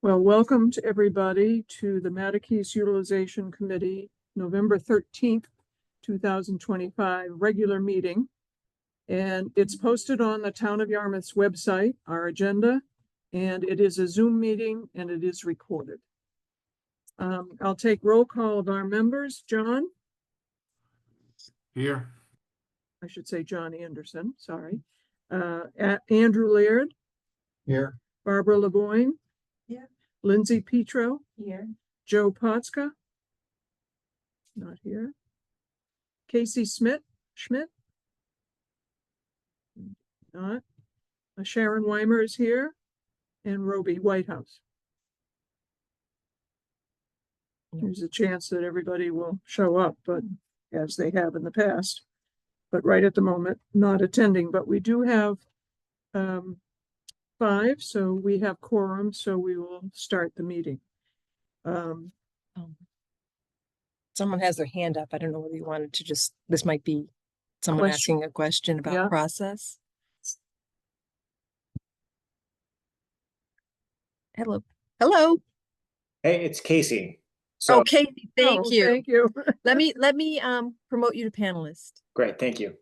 Well, welcome to everybody to the Mattacheese Utilization Committee, November 13th, 2025 regular meeting. And it's posted on the Town of Yarmouth's website, our agenda, and it is a Zoom meeting and it is recorded. I'll take roll call of our members. John? Here. I should say John Anderson, sorry. Andrew Laird? Here. Barbara LeBoyne? Here. Lindsay Petro? Here. Joe Potska? Not here. Casey Schmidt? Not. Sharon Weimer is here. And Roby Whitehouse. There's a chance that everybody will show up, but as they have in the past. But right at the moment, not attending. But we do have 5, so we have quorum, so we will start the meeting. Someone has their hand up. I don't know whether you wanted to just, this might be someone asking a question about process. Hello. Hello. Hey, it's Casey. So okay, thank you. Thank you. let me promote you to panelist. great, thank you.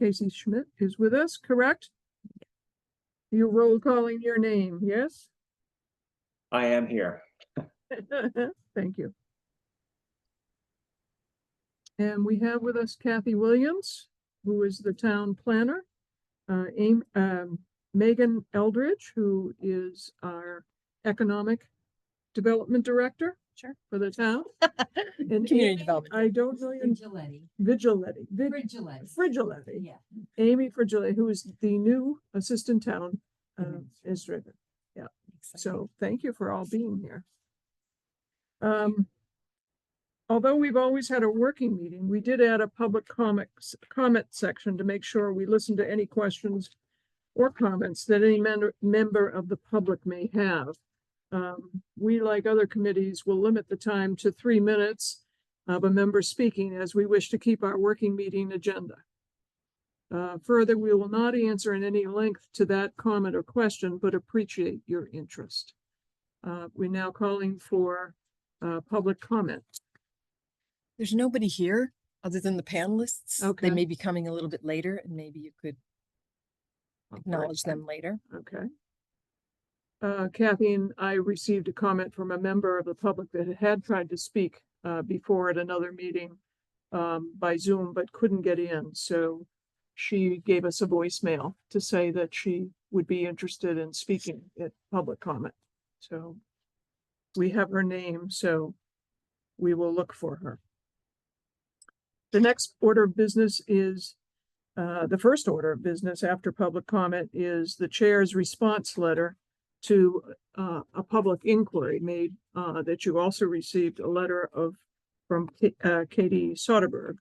Casey Schmidt is with us, correct? You're roll calling your name, yes? I am here. Thank you. And we have with us Kathy Williams, who is the town planner, Megan Eldridge, who is our economic development director for the town. And Community development. I don't know your Vigiletti. Yeah. Amy Frigiletti, who is the new assistant town administrator. Yeah. So thank you for all being here. Although we've always had a working meeting, we did add a public comment section to make sure we listen to any questions or comments that any member of the public may have. We, like other committees, will limit the time to 3 minutes of a member speaking, as we wish to keep our working meeting agenda. Further, we will not answer in any length to that comment or question, but appreciate your interest. We're now calling for public comment. There's nobody here other than the panelists. Okay. They may be coming a little bit later, and maybe you could acknowledge them later. Okay. Kathy and I received a comment from a member of the public that had tried to speak before at another meeting by Zoom, but couldn't get in. So she gave us a voicemail to say that she would be interested in speaking at public comment. So we have her name, so we will look for her. The next order of business is the first order of business after public comment is the chair's response letter to a public inquiry made that you also received a letter from Katie Soderberg.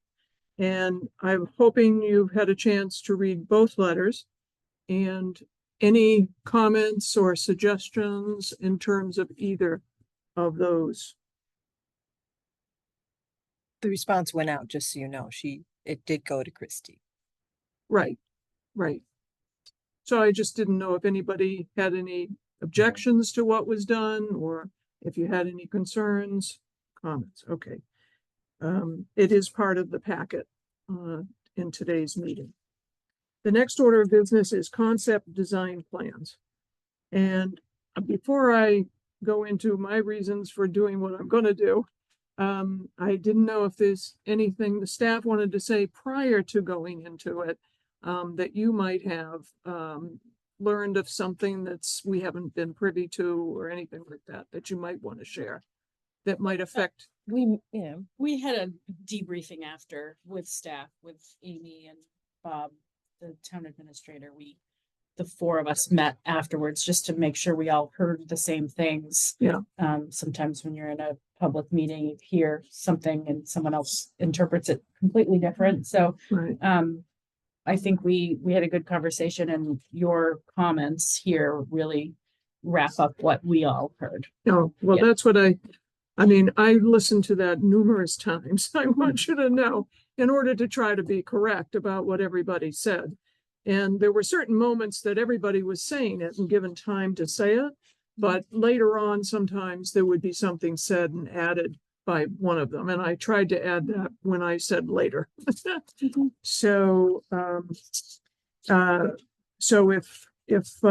And I'm hoping you've had a chance to read both letters and any comments or suggestions in terms of either of those. The response went out, just so you know. It did go to Christy. Right. So I just didn't know if anybody had any objections to what was done, or if you had any concerns, comments. Okay. It is part of the packet in today's meeting. The next order of business is concept design plans. And before I go into my reasons for doing what I'm going to do, I didn't know if there's anything the staff wanted to say prior to going into it that you might have learned of something we haven't been privy to, or anything like that you might want to share that might affect. We had a debriefing after with staff, with Amy and Bob, the town administrator. The 4 of us met afterwards just to make sure we all heard the same things. Yeah. Sometimes when you're in a public meeting, you hear something and someone else interprets it completely different. So Right. I think we had a good conversation, and your comments here really wrap up what we all heard. Oh, well, Yeah. that's what I mean, I listened to that numerous times. I want you to know, in order to try to be correct about what everybody said. And there were certain moments that everybody was saying it and given time to say it. But later on, sometimes there would be something said and added by one of them. And I tried to add that when I said later. So, if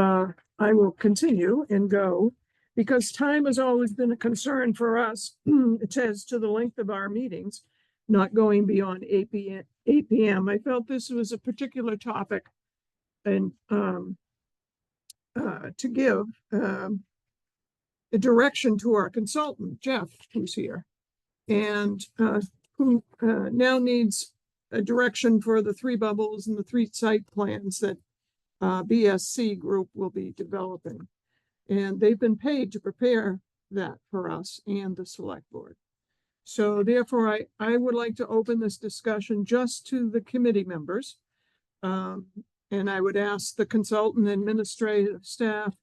I will continue and go, because time has always been a concern for us, it says to the length of our meetings, not going beyond 8 p.m. I felt this was a particular topic and to give a direction to our consultant, Jeff, who's here, and who now needs a direction for the 3 bubbles and the 3 site plans that BSC group will be developing. And they've been paid to prepare that for us and the select board. So therefore, I would like to open this discussion just to the committee members. And I would ask the consultant, administrative staff,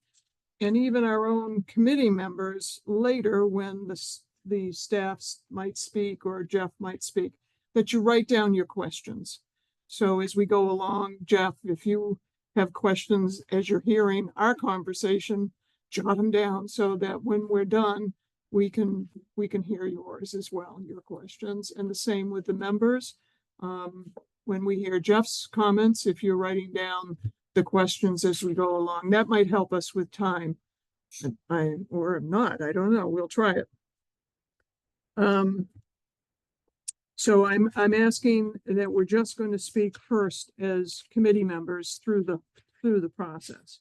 and even our own committee members later when the staffs might speak or Jeff might speak, that you write down your questions. So as we go along, Jeff, if you have questions as you're hearing our conversation, jot them down so that when we're done, we can hear yours as well, your questions, and the same with the members. When we hear Jeff's comments, if you're writing down the questions as we go along, that might help us with time. Or not, I don't know, we'll try it. So I'm asking that we're just going to speak first as committee members through the process.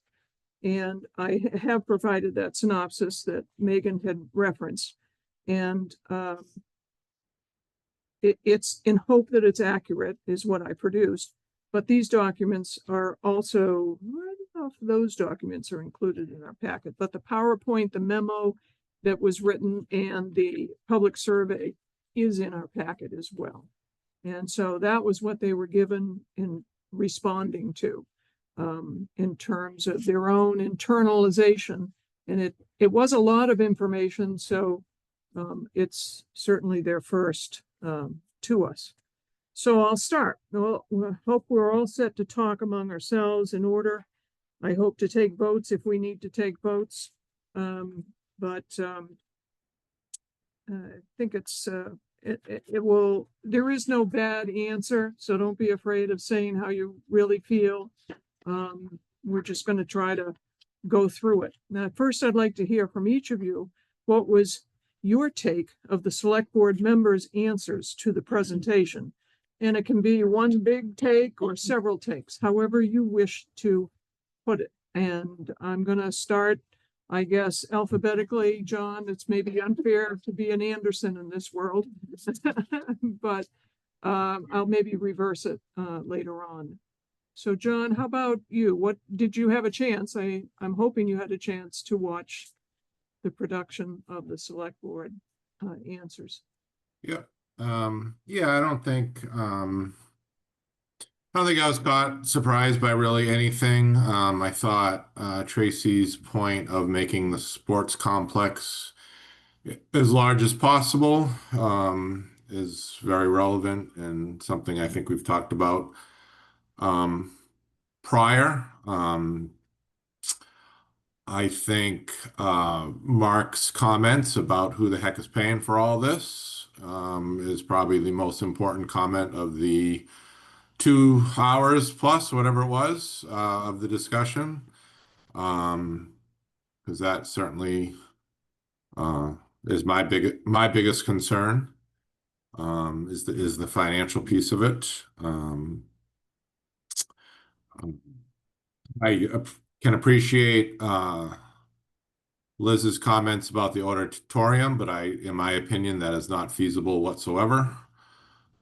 And I have provided that synopsis that Megan had referenced. And it's in hope that it's accurate is what I produced. But these documents are also, I don't know if those documents are included in our packet, but the PowerPoint, the memo that was written, and the public survey is in our packet as well. And so that was what they were given in responding to in terms of their own internalization. And it was a lot of information, so it's certainly their first to us. So I'll start. Well, I hope we're all set to talk among ourselves in order. I hope to take votes if we need to take votes. But I think it will, there is no bad answer, so don't be afraid of saying how you really feel. We're just going to try to go through it. Now, first, I'd like to hear from each of you what was your take of the select board members' answers to the presentation. And it can be one big take or several takes, however you wish to put it. And I'm going to start, I guess, alphabetically. John, it's maybe unfair to be an Anderson in this world, but I'll maybe reverse it later on. So John, how about you? What did you have a chance? I'm hoping you had a chance to watch the production of the select board answers. Yeah. I don't think I was caught surprised by really anything. I thought Tracy's point of making the sports complex as large as possible is very relevant and something I think we've talked about prior. I think Mark's comments about who the heck is paying for all this is probably the most important comment of the 2 hours plus, whatever it was, of the discussion. Because that certainly is my biggest concern, is the financial piece of it. I can appreciate Liz's comments about the auditorium, but in my opinion, that is not feasible whatsoever.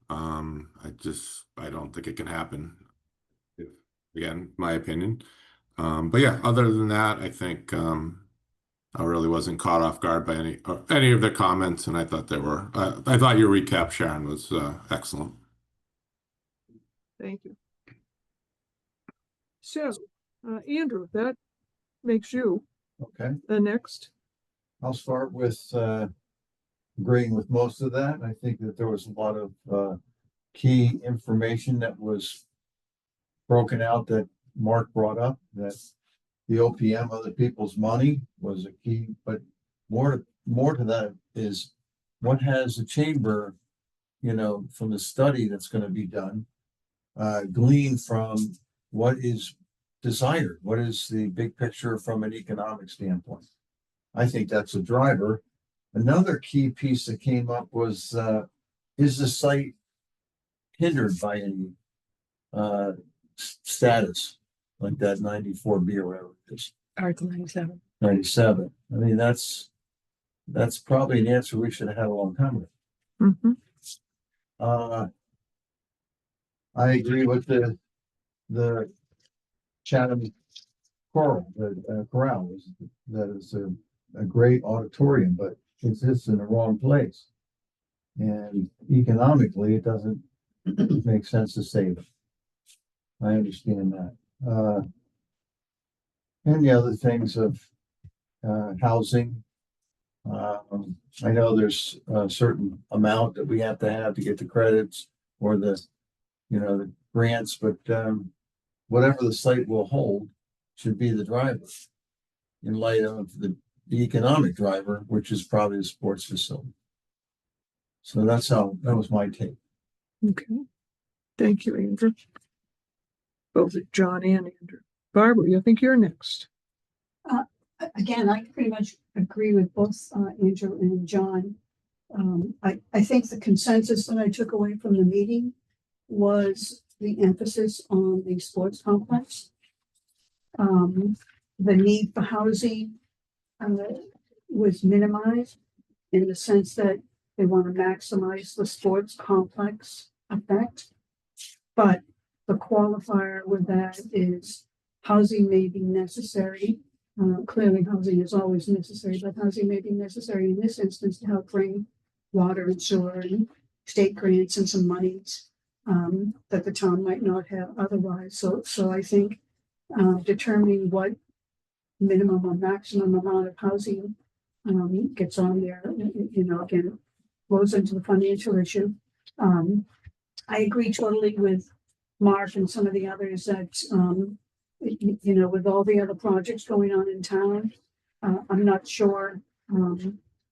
I don't think it can happen. Again, my opinion. But yeah, other than that, I think I really wasn't caught off guard by any of their comments, and I thought I thought your recap, Sharon, was excellent. Thank you. So, Andrew, that makes you Okay, the next. I'll start with agreeing with most of that. I think that there was a lot of key information that was broken out that Mark brought up, that the OPM, other people's money, was a key, but more to that is what has the chamber, from the study that's gonna be done, glean from what is desired, what is the big picture from an economic standpoint. I think that's a driver. Another key piece that came up was, is the site hindered by any status like that 94B or whatever it is, Article 97. 97? I mean, that's probably an answer we should have had a long time ago. Mhm. I agree with the Chatham Choral, the chorale, that is a great auditorium, but it's just in the wrong place. And economically, it doesn't make sense to save it. I understand that. And the other things of housing. I know there's a certain amount that we have to get the credits or the grants, but whatever the site will hold should be the driver in light of the economic driver, which is probably the sports facility. So that was my take. Okay. Thank you, Andrew. Both John and Andrew. Barbara, I think you're next. Again, I pretty much agree with both Andrew and John. I think the consensus that I took away from the meeting was the emphasis on the sports complex. The need for housing was minimized in the sense that they want to maximize the sports complex effect. But the qualifier with that is housing may be necessary. Clearly, housing is always necessary, but housing may be necessary in this instance to help bring water and sewer and state grants and some monies that the town might not have otherwise. So I think determining what minimum or maximum amount of housing gets on there, again, flows into the financial issue. I agree totally with Mark and some of the others that, with all the other projects going on in town, I'm not sure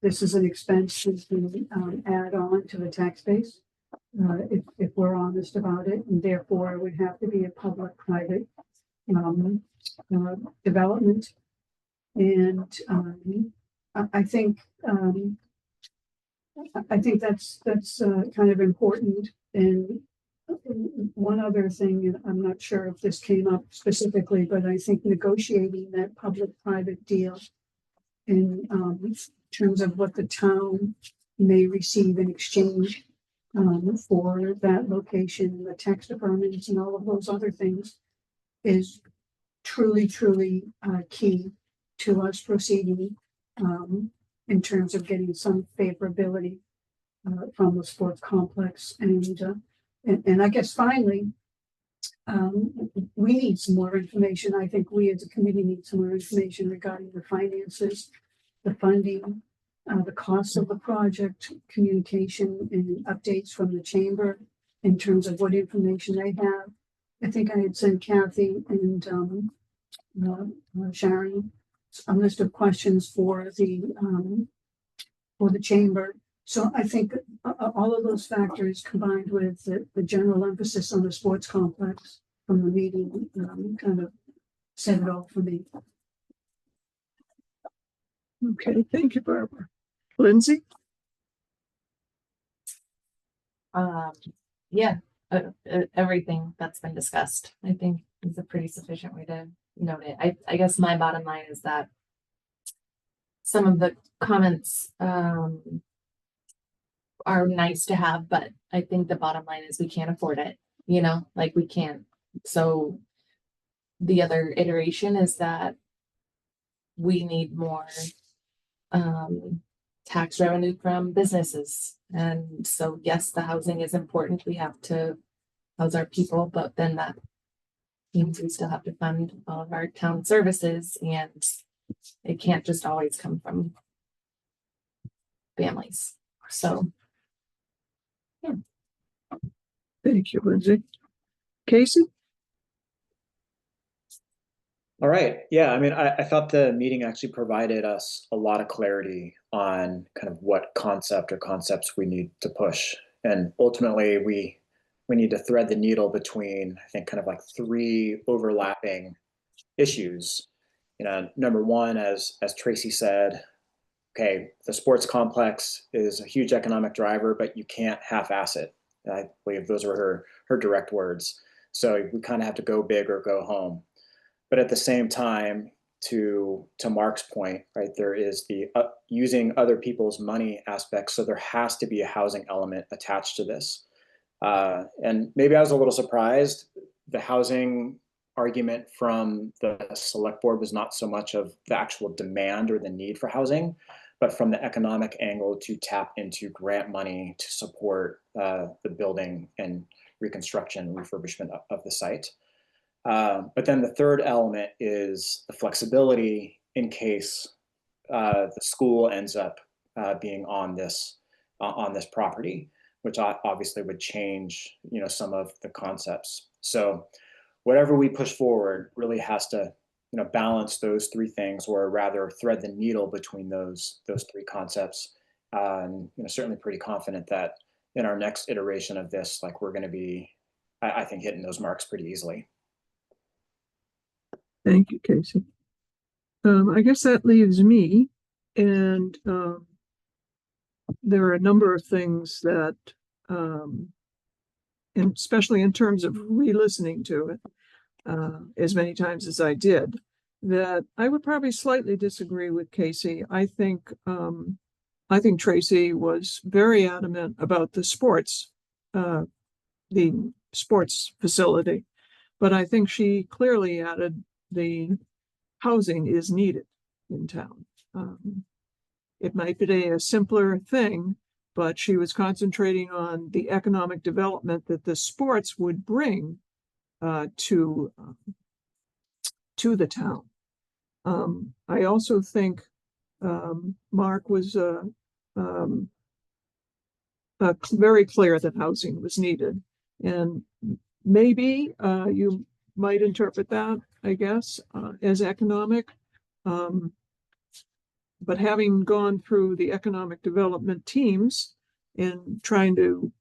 this is an expense that can add on to the tax base, if we're honest about it, and therefore it would have to be a public-private development. And I think that's kind of important. And one other thing, and I'm not sure if this came up specifically, but I think negotiating that public-private deal in terms of what the town may receive in exchange for that location, the tax deferments and all of those other things is truly key to us proceeding in terms of getting some favorability from the sports complex. And I guess finally, we need some more information. I think we as a committee need some more information regarding the finances, the funding, the cost of the project, communication and updates from the chamber in terms of what information they have. I think I had sent Kathy and Sharon a list of questions for the chamber. So I think all of those factors combined with the general emphasis on the sports complex from the meeting kind of said it all for me. Okay, thank you, Barbara. Lindsay? Yeah, everything that's been discussed, I think is a pretty sufficient way to note it. I guess my bottom line is that some of the comments are nice to have, but I think the bottom line is we can't afford it, like we can't. So the other iteration is that we need more tax revenue from businesses. And so, yes, the housing is important. We have to house our people, but then that means we still have to fund all of our town services, and it can't just always come from families. So, yeah. Thank you, Lindsay. Casey? All right. Yeah. I mean, I thought the meeting actually provided us a lot of clarity on kind of what concept or concepts we need to push. And ultimately, we need to thread the needle between, I think, kind of like three overlapping issues. You know, number one, as Tracy said, okay, the sports complex is a huge economic driver, but you can't half-ass it. I believe those were her direct words. So we kind of have to go big or go home. But at the same time, to Mark's point, right, there is the using other people's money aspect. So there has to be a housing element attached to this. And maybe I was a little surprised. The housing argument from the select board was not so much of the actual demand or the need for housing, but from the economic angle to tap into grant money to support the building and reconstruction, refurbishment of the site. But then the third element is the flexibility in case the school ends up being on this property, which obviously would change, you know, some of the concepts. So whatever we push forward really has to, you know, balance those three things, or rather thread the needle between those three concepts. And you know, certainly pretty confident that in our next iteration of this, like we're going to be, I think, hitting those marks pretty easily. Thank you, Casey. I guess that leaves me, and there are a number of things that, and especially in terms of re-listening to it, as many times as I did, that I would probably slightly disagree with Casey. I think Tracy was very adamant about the sports facility, but I think she clearly added the housing is needed in town. It might be a simpler thing, but she was concentrating on the economic development that the sports would bring to the town. I also think Mark was very clear that housing was needed, and maybe you might interpret that, I guess, as economic. But having gone through the economic development teams and trying to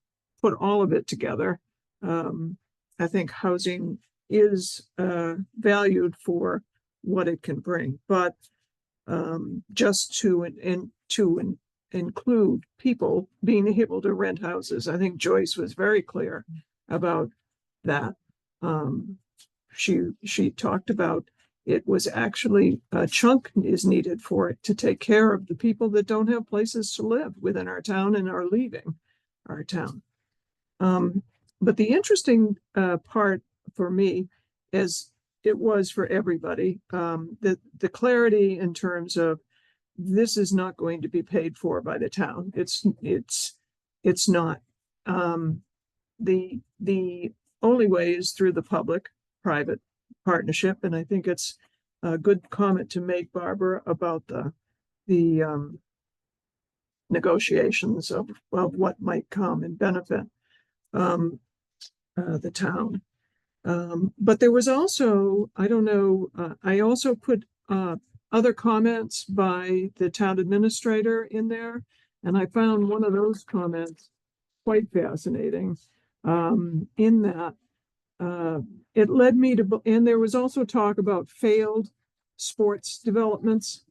put all of it together, I think housing is valued for what it can bring. But just to include people being able to rent houses, I think Joyce was very clear about that. She talked about it was actually a chunk is needed for it to take care of the people that don't have places to live within our town and are leaving our town. But the interesting part for me, as it was for everybody, the clarity in terms of this is not going to be paid for by the town. It's not. The only way is through the public-private partnership, and I think it's a good comment to make, Barbara, about the negotiations of what might come and benefit the town. But there was also, I don't know, I also put other comments by the town administrator in there, and I found one of those comments quite fascinating, in that it led me to, and there was also talk about failed sports developments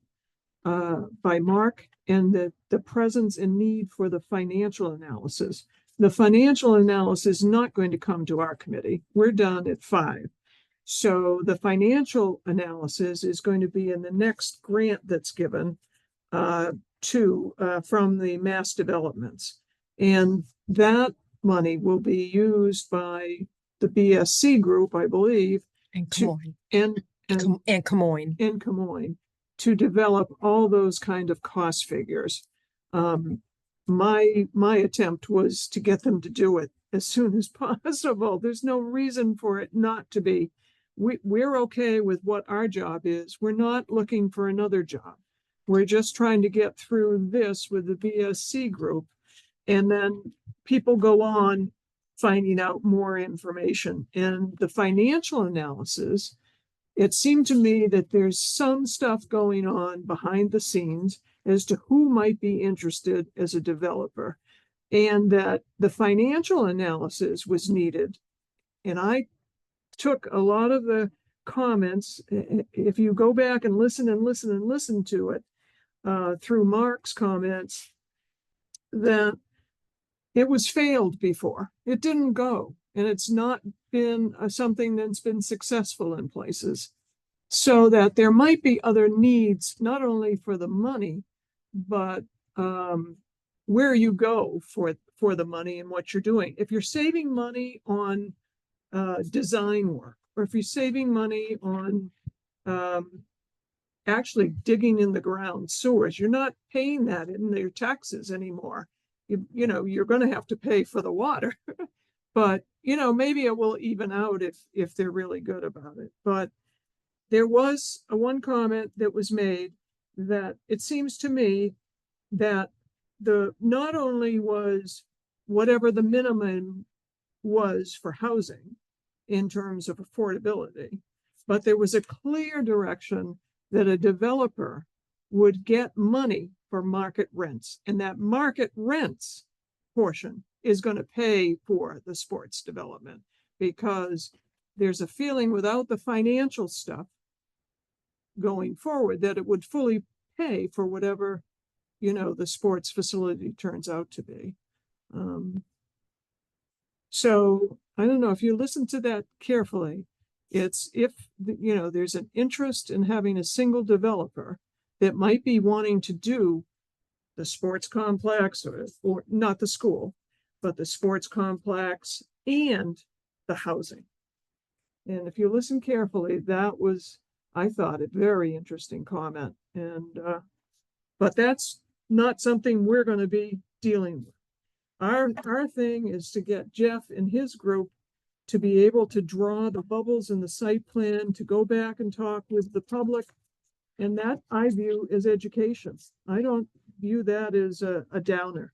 by Mark, and the presence and need for the financial analysis. The financial analysis is not going to come to our committee. We're done at 5. So the financial analysis is going to be in the next grant that's given from the mass developments. And that money will be used by the BSC group, I believe, And Camoin. and Camoin. to develop all those kind of cost figures. My attempt was to get them to do it as soon as possible. There's no reason for it not to be. We're okay with what our job is. We're not looking for another job. We're just trying to get through this with the BSC group. And then people go on finding out more information. And the financial analysis it seemed to me that there's some stuff going on behind the scenes as to who might be interested as a developer, and that the financial analysis was needed. And I took a lot of the comments, if you go back and listen and listen and listen to it, through Mark's comments, that it was failed before. It didn't go, and it's not been something that's been successful in places. So that there might be other needs, not only for the money, but where you go for the money and what you're doing. If you're saving money on design work, or if you're saving money on actually digging in the ground sewers, you're not paying that in your taxes anymore. You know, you're going to have to pay for the water, but you know, maybe it will even out if they're really good about it. But there was one comment that was made that it seems to me that not only was whatever the minimum was for housing in terms of affordability, but there was a clear direction that a developer would get money for market rents, and that market rents portion is going to pay for the sports development, because there's a feeling without the financial stuff going forward that it would fully pay for whatever, you know, the sports facility turns out to be. So I don't know if you listen to that carefully, it's if, you know, there's an interest in having a single developer that might be wanting to do the sports complex, or not the school, but the sports complex and the housing. And if you listen carefully, that was, I thought, a very interesting comment. And but that's not something we're going to be dealing with. Our thing is to get Jeff and his group to be able to draw the bubbles in the site plan, to go back and talk with the public. And that I view as education. I don't view that as a downer.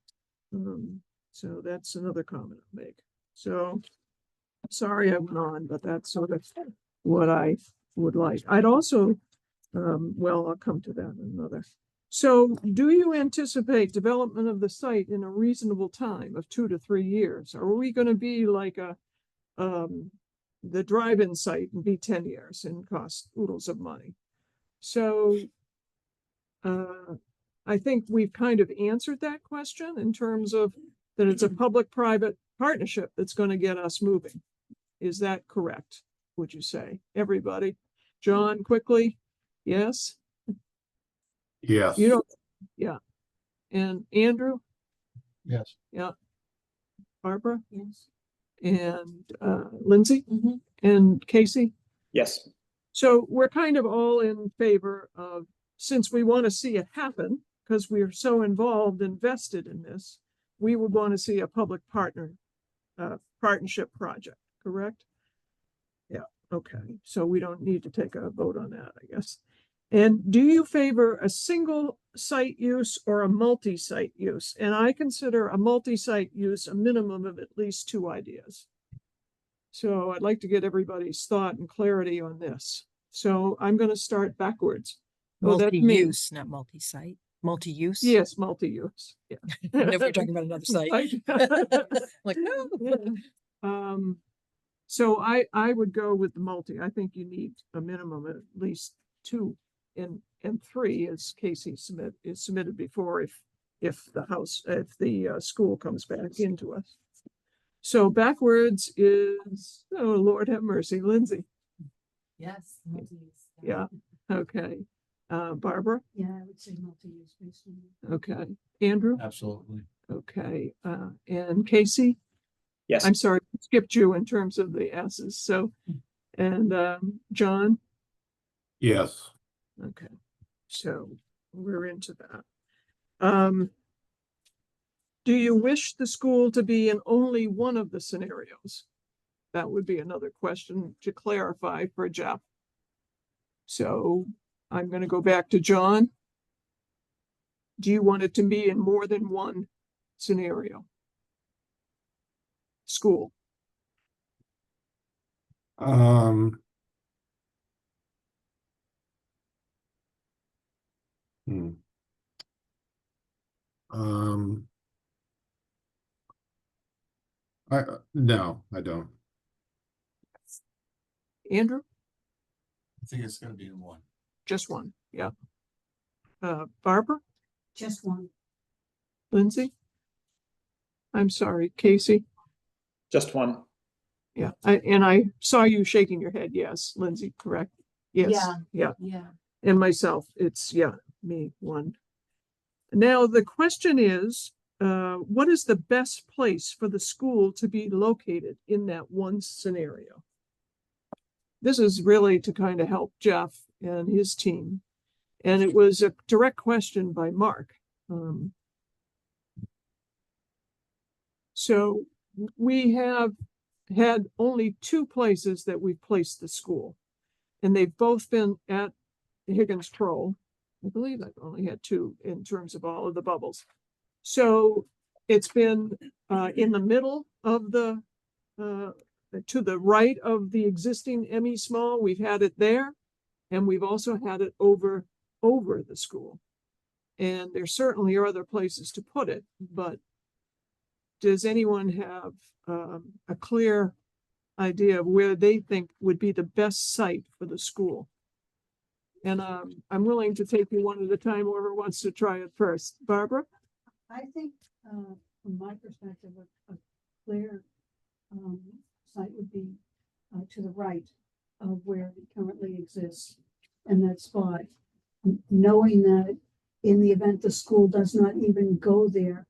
So that's another comment I'll make. So sorry I went on, but that's sort of what I would like. I'd also, well, I'll come to that in another. So do you anticipate development of the site in a reasonable time of 2 to 3 years? Or are we going to be like the drive-in site and be 10 years and cost oodles of money? So I think we've kind of answered that question in terms of that it's a public-private partnership that's going to get us moving. Is that correct, would you say? Everybody? John, quickly? Yes? Yes. You don't, yeah. And Andrew? Yes. Yeah. Barbara? Yes. And Lindsay? Mhm. And Casey? Yes. So we're kind of all in favor of, since we want to see it happen, because we are so involved, invested in this, we would want to see a public partnership project, correct? Yeah, okay. So we don't need to take a vote on that, I guess. And do you favor a single site use or a multi-site use? And I consider a multi-site use a minimum of at least 2 ideas. So I'd like to get everybody's thought and clarity on this. So I'm going to start backwards. Oh, that's me. Multi-use, not multi-site, multi-use. Yes, multi-use. Yeah. And if we're talking about another site. Like, no. Yeah. So I would go with the multi. I think you need a minimum of at least 2, and 3, as Casey is submitted before, if the school comes back into us. So backwards is, oh Lord have mercy, Lindsay. Yes. multi-use, Yeah. Okay. Barbara. Yeah, I would say multi-use based on that. Okay. Andrew. Absolutely. Okay. And Casey. Yes. I'm sorry, skipped you in terms of the S's. So, and John. Yes. Okay. So we're into that. Do you wish the school to be in only one of the scenarios? That would be another question to clarify for Jeff. So I'm going to go back to John. Do you want it to be in more than one scenario? School. Um, no, I don't. Andrew? I think it's gonna be in one. Just one, yeah. Barbara? Just one. Lindsay? I'm sorry, Casey? Just one. Yeah, and I saw you shaking your head. Yes, Lindsay, correct? Yes, yeah. Yeah. And myself, it's, yeah, me, one. Now, the question is, what is the best place for the school to be located in that one scenario? This is really to kind of help Jeff and his team. And it was a direct question by Mark. So we have had only two places that we've placed the school, and they've both been at Higgins Kroll. I believe I've only had two in terms of all of the bubbles. So it's been in the middle of the, to the right of the existing ME Small. We've had it there, and we've also had it over the school. And there certainly are other places to put it, but does anyone have a clear idea of where they think would be the best site for the school? And I'm willing to take you one at a time, whoever wants to try it first. Barbara? I think, from my perspective, a clear site would be to the right of where it currently exists in that spot. Knowing that in the event the school does not even go there,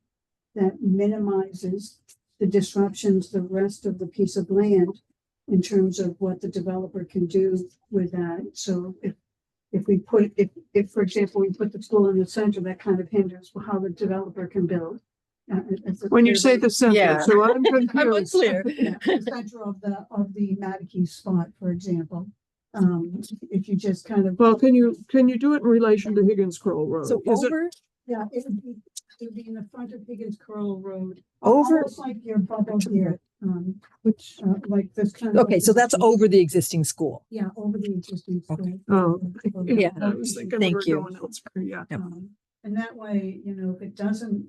that minimizes the disruptions, the rest of the piece of land in terms of what the developer can do with that. So if we put, if for example, we put the school in the center, that kind of hinders how the developer can build. When you say the center, Yeah. so I'm I'm confused. unclear. Yeah, the center of the Mattacheese spot, for example. If you just kind of. Well, can you do it in relation to Higgins Kroll Road? So Is it, over, Yeah, it would be in the front of Higgins Curl Road. Over- Almost like your bubble here, which, like this kind of. okay, so that's over the existing school. Yeah, over the existing Okay. school. Oh, Yeah. I was thinking we Thank were you. going elsewhere, yeah. Yep. And that way, you know, if it doesn't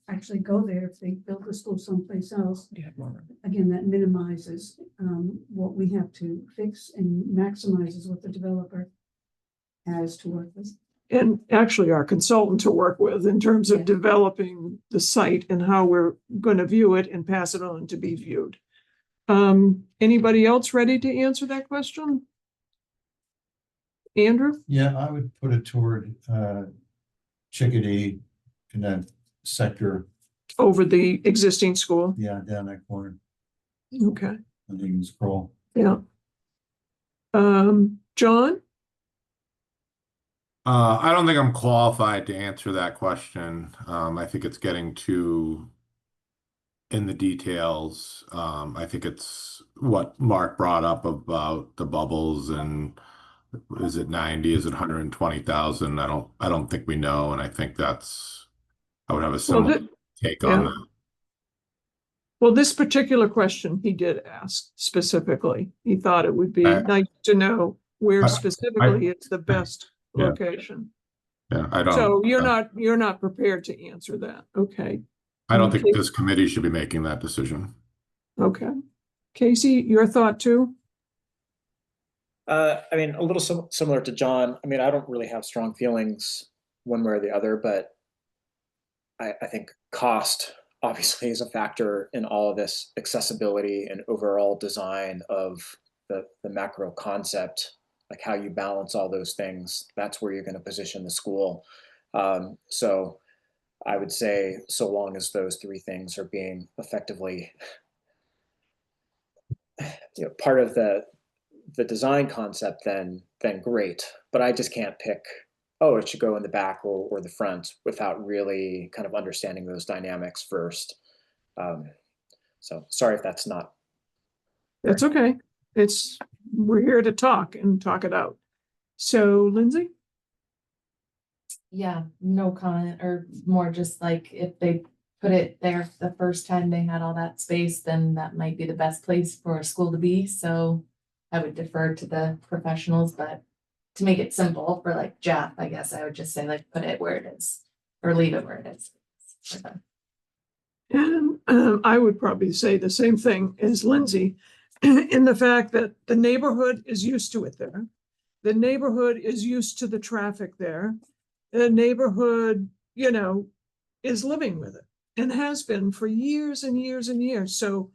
actually go there, if they build the school someplace else, again, that minimizes, what we have to fix and maximizes what the developer has to work with. And actually our consultant to work with in terms of Yeah. developing the site and how we're going to view it and pass it on to be viewed. Anybody else ready to answer that question? Andrew? Yeah, I would put it toward Chickadee in that sector, Over the existing school? yeah, down that corner, Okay, I think it's Kroll. yeah. John? I don't think I'm qualified to answer that question. I think it's getting too in the details. I think it's what Mark brought up about the bubbles and is it 90? Is it 120,000? I don't think we know. And I think I would have a similar take on yeah. that. Well, this particular question he did ask specifically. He thought it would be I- nice to know where I- specifically it's the best Yeah. location. Yeah, I don't. So you're not prepared to answer that. Okay, I don't think this committee should be making that decision. okay. Casey, your thought too? I mean, a little similar to John. I mean, I don't really have strong feelings one way or the other, but I think cost obviously is a factor in all of this, accessibility and overall design of the macro concept, like how you balance all those things. That's where you're going to position the school. So I would say so long as those three things are being effectively part of the design concept, then great. But I just can't pick, oh, it should go in the back or the front without really kind of understanding those dynamics first. So sorry if that's not. That's okay. We're here to talk and talk it out. So Lindsay? Yeah, no comment, or more just like if they put it there the first time they had all that space, then that might be the best place for a school to be. So I would defer to the professionals, but to make it simple for like Jeff, I guess I would just say like put it where it is or leave it where it is. Okay. And I would probably say the same thing as Lindsay, in the fact that the neighborhood is used to it there. The neighborhood is used to the traffic there. The neighborhood, you know, is living with it and has been for years and years and years. So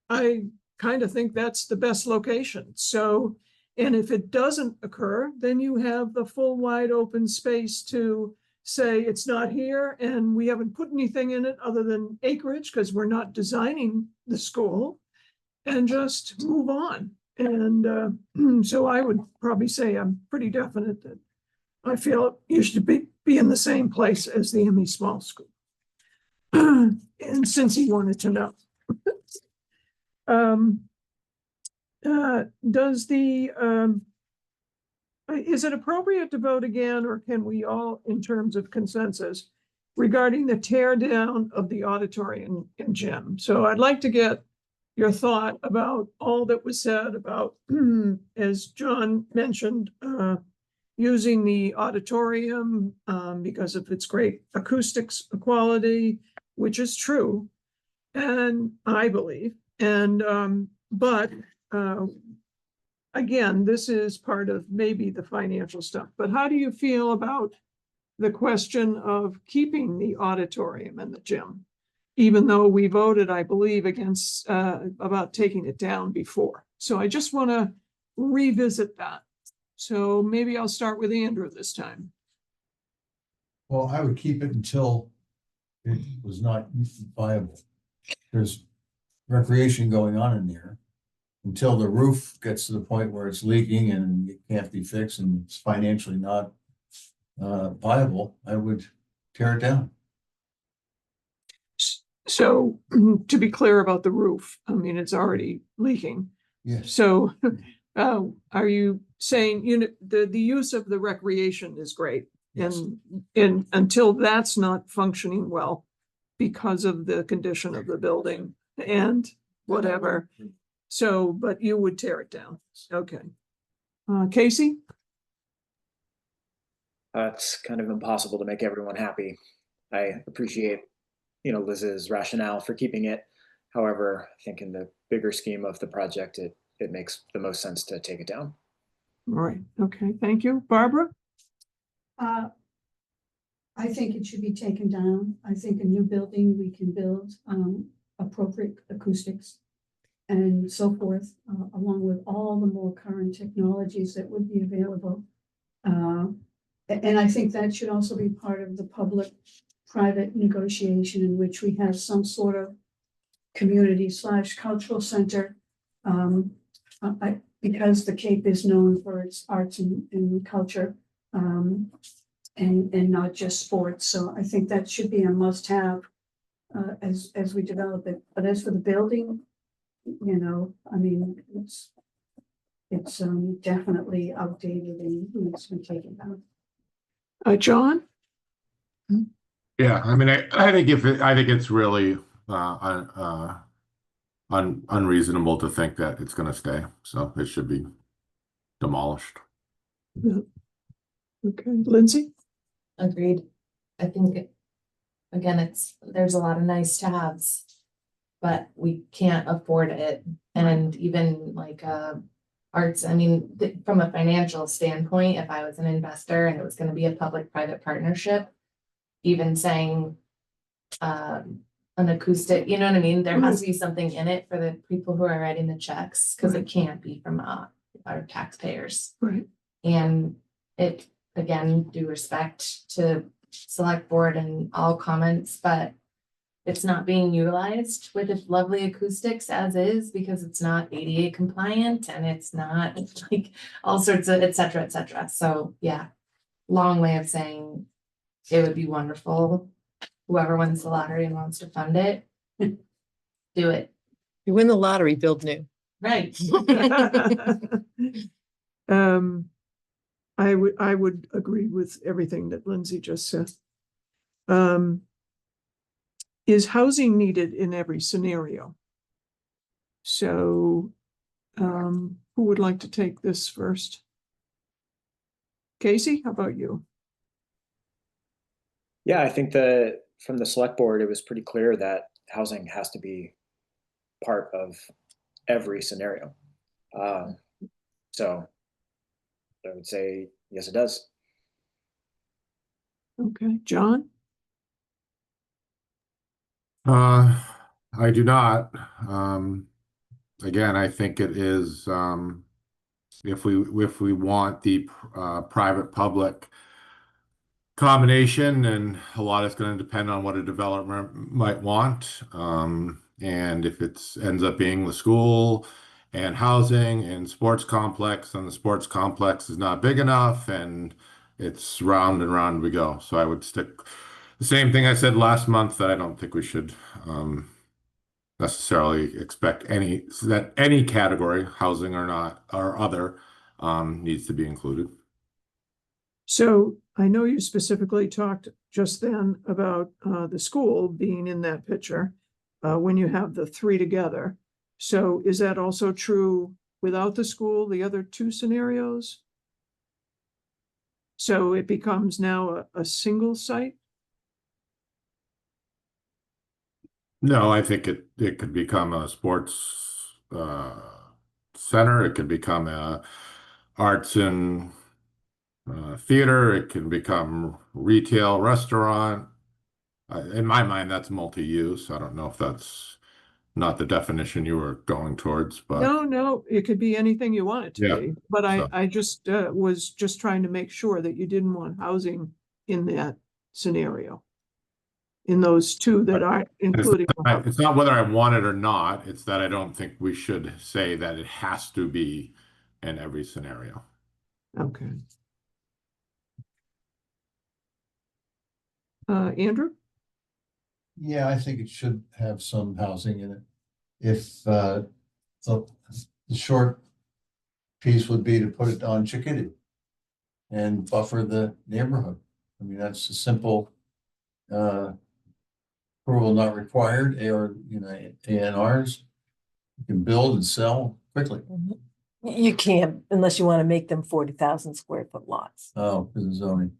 I kind of think that's the best location. So, and if it doesn't occur, then you have the full wide open space to say it's not here and we haven't put anything in it other than acreage because we're not designing the school, and just move on. And so I would probably say I'm pretty definite that I feel you should be in the same place as the ME Small School. And since he wanted to know. Is it appropriate to vote again, or can we all, in terms of consensus, regarding the tear down of the auditorium and gym? So I'd like to get your thought about all that was said about, as John mentioned, using the auditorium because of its great acoustics quality, which is true, and I believe, and but again, this is part of maybe the financial stuff. But how do you feel about the question of keeping the auditorium and the gym, even though we voted, I believe, against about taking it down before? So I just want to revisit that. So maybe I'll start with Andrew this time. Well, I would keep it until it was not viable. There's recreation going on in there. Until the roof gets to the point where it's leaking and it can't be fixed and it's financially not viable, I would tear it down. So to be clear about the roof, I mean, it's already leaking. Yes. So are you saying, you know, the use of the recreation is great? Yes. And until that's not functioning well because of the condition of the building and whatever. So, but you would tear it down. Okay. Casey? It's kind of impossible to make everyone happy. I appreciate, you know, Liz's rationale for keeping it. However, I think in the bigger scheme of the project, it makes the most sense to take it down. All right. Okay. Thank you. Barbara? I think it should be taken down. I think a new building, we can build appropriate acoustics and so forth, along with all the more current technologies that would be available. And I think that should also be part of the public-private negotiation in which we have some sort of community/cultural center. Because the Cape is known for its arts and culture, and not just sports. So I think that should be a must-have as we develop it. But as for the building, you know, I mean, it's definitely outdated and needs to be taken down. John? Yeah, I mean, I think I think it's really unreasonable to think that it's going to stay. So it should be demolished. Yeah. Okay, Lindsay? Agreed. I think, again, there's a lot of nice to haves, but we can't afford it. And even like arts, I mean, from a financial standpoint, if I was an investor and it was going to be a public-private partnership, even saying an acoustic, you know what I mean? There has to be something in it for the people who are writing the checks, because it can't be from our taxpayers. Right. And it, again, due respect to select board and all comments, but it's not being utilized with its lovely acoustics as is, because it's not ADA compliant and it's not like all sorts of et cetera, et cetera. So yeah, long way of saying it would be wonderful. Whoever wins the lottery and wants to fund it, do it. You win the lottery, build new. Right. I would agree with everything that Lindsay just said. Is housing needed in every scenario? So, who would like to take this first? Casey, how about you? Yeah, I think from the select board, it was pretty clear that housing has to be part of every scenario. So I would say, yes, it does. Okay, John? I do not. Again, I think it is, if we want the private public combination, and a lot is going to depend on what a developer might want. And if it's ends up being the school and housing and sports complex, and the sports complex is not big enough, and it's round and round we go. So I would stick the same thing I said last month, that I don't think we should necessarily expect any category, housing or not, or other, needs to be included. So I know you specifically talked just then about the school being in that picture when you have the three together. So is that also true without the school, the other two scenarios? So it becomes now a single site? No, I think it could become a sports center. It could become a arts and theater. It can become retail, restaurant. In my mind, that's multi-use. I don't know if that's not the definition you were going towards, but No, it could be anything you want it to Yeah, be. But so- I just was just trying to make sure that you didn't want housing in that scenario. In those two that aren't including. it's not whether I want it or not. It's that I don't think we should say that it has to be in every scenario. Okay. Andrew? Yeah, I think it should have some housing in it. If, the short piece would be to put it on Chickadee and buffer the neighborhood. I mean, that's a simple, approval not required, or, ANRs. You can build and sell quickly. You can't unless you want to make them 40,000 square foot lots. Oh, because of zoning.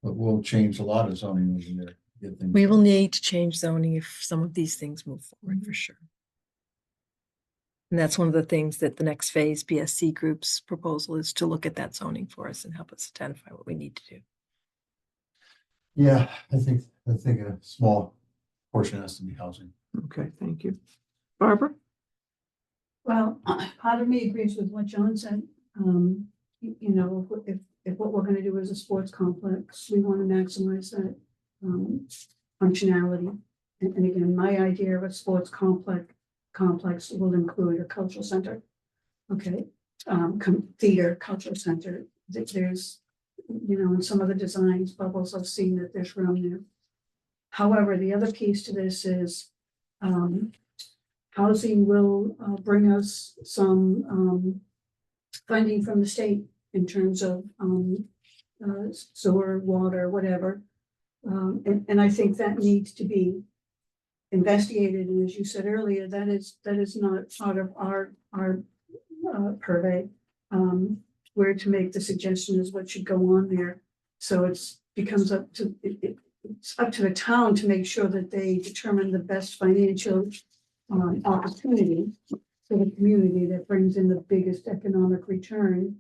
But we'll change a lot of zoning over there. Get things We will done. need to change zoning if some of these things move forward, for sure. And that's one of the things that the next phase PSC group's proposal is, to look at that zoning for us and help us identify what we need to do. Yeah, I think a small portion has to be housing. Okay, thank you. Barbara? Well, part of me agrees with what John said. If what we're gonna do is a sports complex, we want to maximize that functionality. And again, my idea of a sports complex will include a cultural center. Okay, theater, cultural center. There's, in some of the designs, bubbles, I've seen that there's room there. However, the other piece to this is housing will bring us some funding from the state in terms of sewer, water, whatever. And I think that needs to be investigated. And as you said earlier, that is not part of our purvey. Where to make the suggestion is what should go on there. So it's up to the town to make sure that they determine the best financial opportunity for the community that brings in the biggest economic return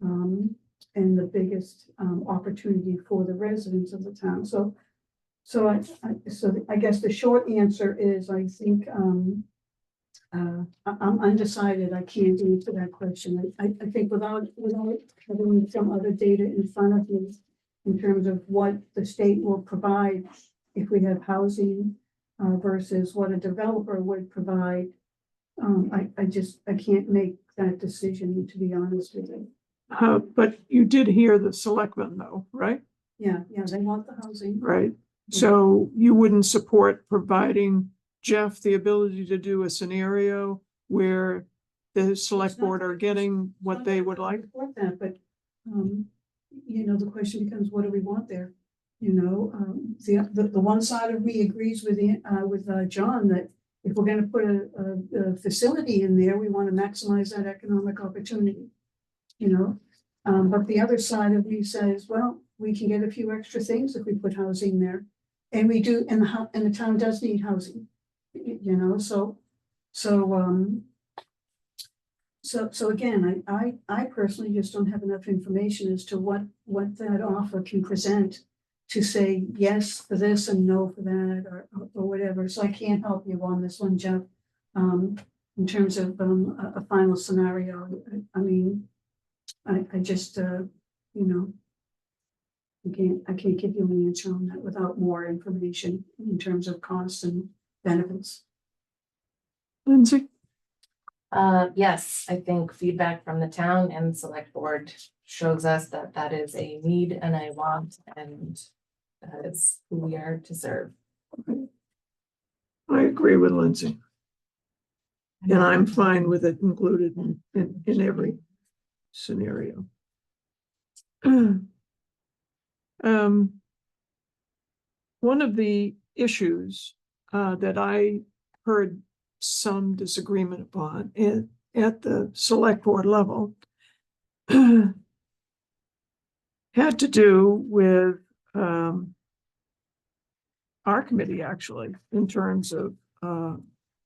and the biggest opportunity for the residents of the town. So I guess the short answer is, I think I'm undecided. I can't answer that question. I think without having some other data in front of me in terms of what the state will provide if we have housing versus what a developer would provide, I can't make that decision, to be honest with you. But you did hear the selectmen though, right? Yeah, they want the housing. Right. So you wouldn't support providing Jeff the ability to do a scenario where the select board are getting what they would like? Support that, but, the question becomes, what do we want there? The one side of me agrees with John that if we're gonna put a facility in there, we want to maximize that economic opportunity. But the other side of me says, well, we can get a few extra things if we put housing there. And we do, and the town does need housing, you know, so again, I personally just don't have enough information as to what that offer can present to say yes for this and no for that, or whatever. So I can't help you on this one, Jeff. In terms of a final scenario, I mean, I just, you know, I can't give you an answer on that without more information in terms of costs and benefits. Lindsay? Yes, I think feedback from the town and select board shows us that that is a need and a want, and that is who we are to serve. I agree with Lindsay. And I'm fine with it included in every scenario. One of the issues that I heard some disagreement upon at the select board level had to do with our committee, actually, in terms of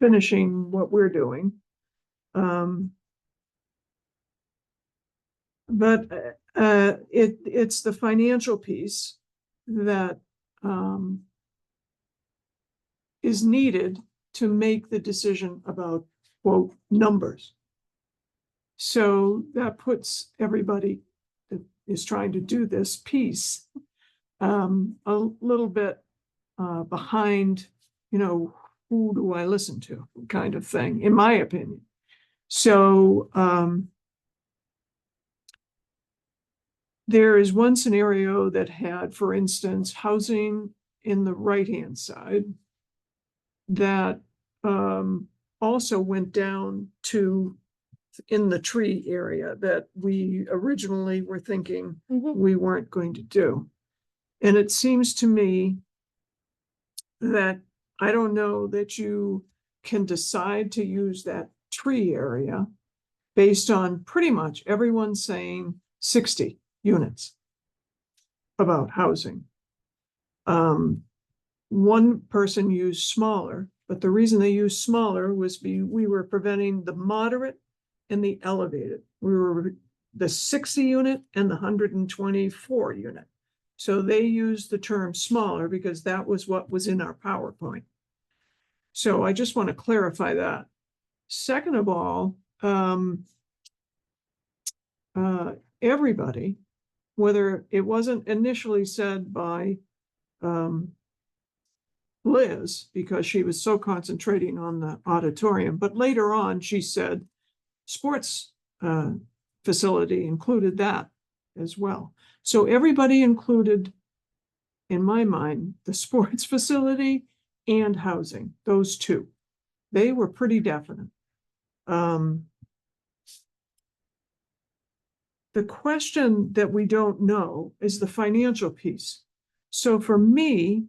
finishing what we're doing. But it's the financial piece that is needed to make the decision about, quote, numbers. So that puts everybody that is trying to do this piece a little bit behind, you know, who do I listen to kind of thing, in my opinion. So there is one scenario that had, for instance, housing in the right-hand side that also went down to in the tree area that we originally were thinking we weren't going to do. And it seems to me that I don't know that you can decide to use that tree area based on pretty much everyone saying 60 units about housing. One person used smaller, but the reason they used smaller was we were preventing the moderate and the elevated. We were the 60 unit and the 124 unit. So they used the term smaller because that was what was in our PowerPoint. So I just want to clarify that. Second of all, everybody, whether it wasn't initially said by Liz, because she was so concentrating on the auditorium, but later on she said sports facility included that as well. So everybody included, in my mind, the sports facility and housing, those two. They were pretty definite. The question that we don't know is the financial piece. So for me,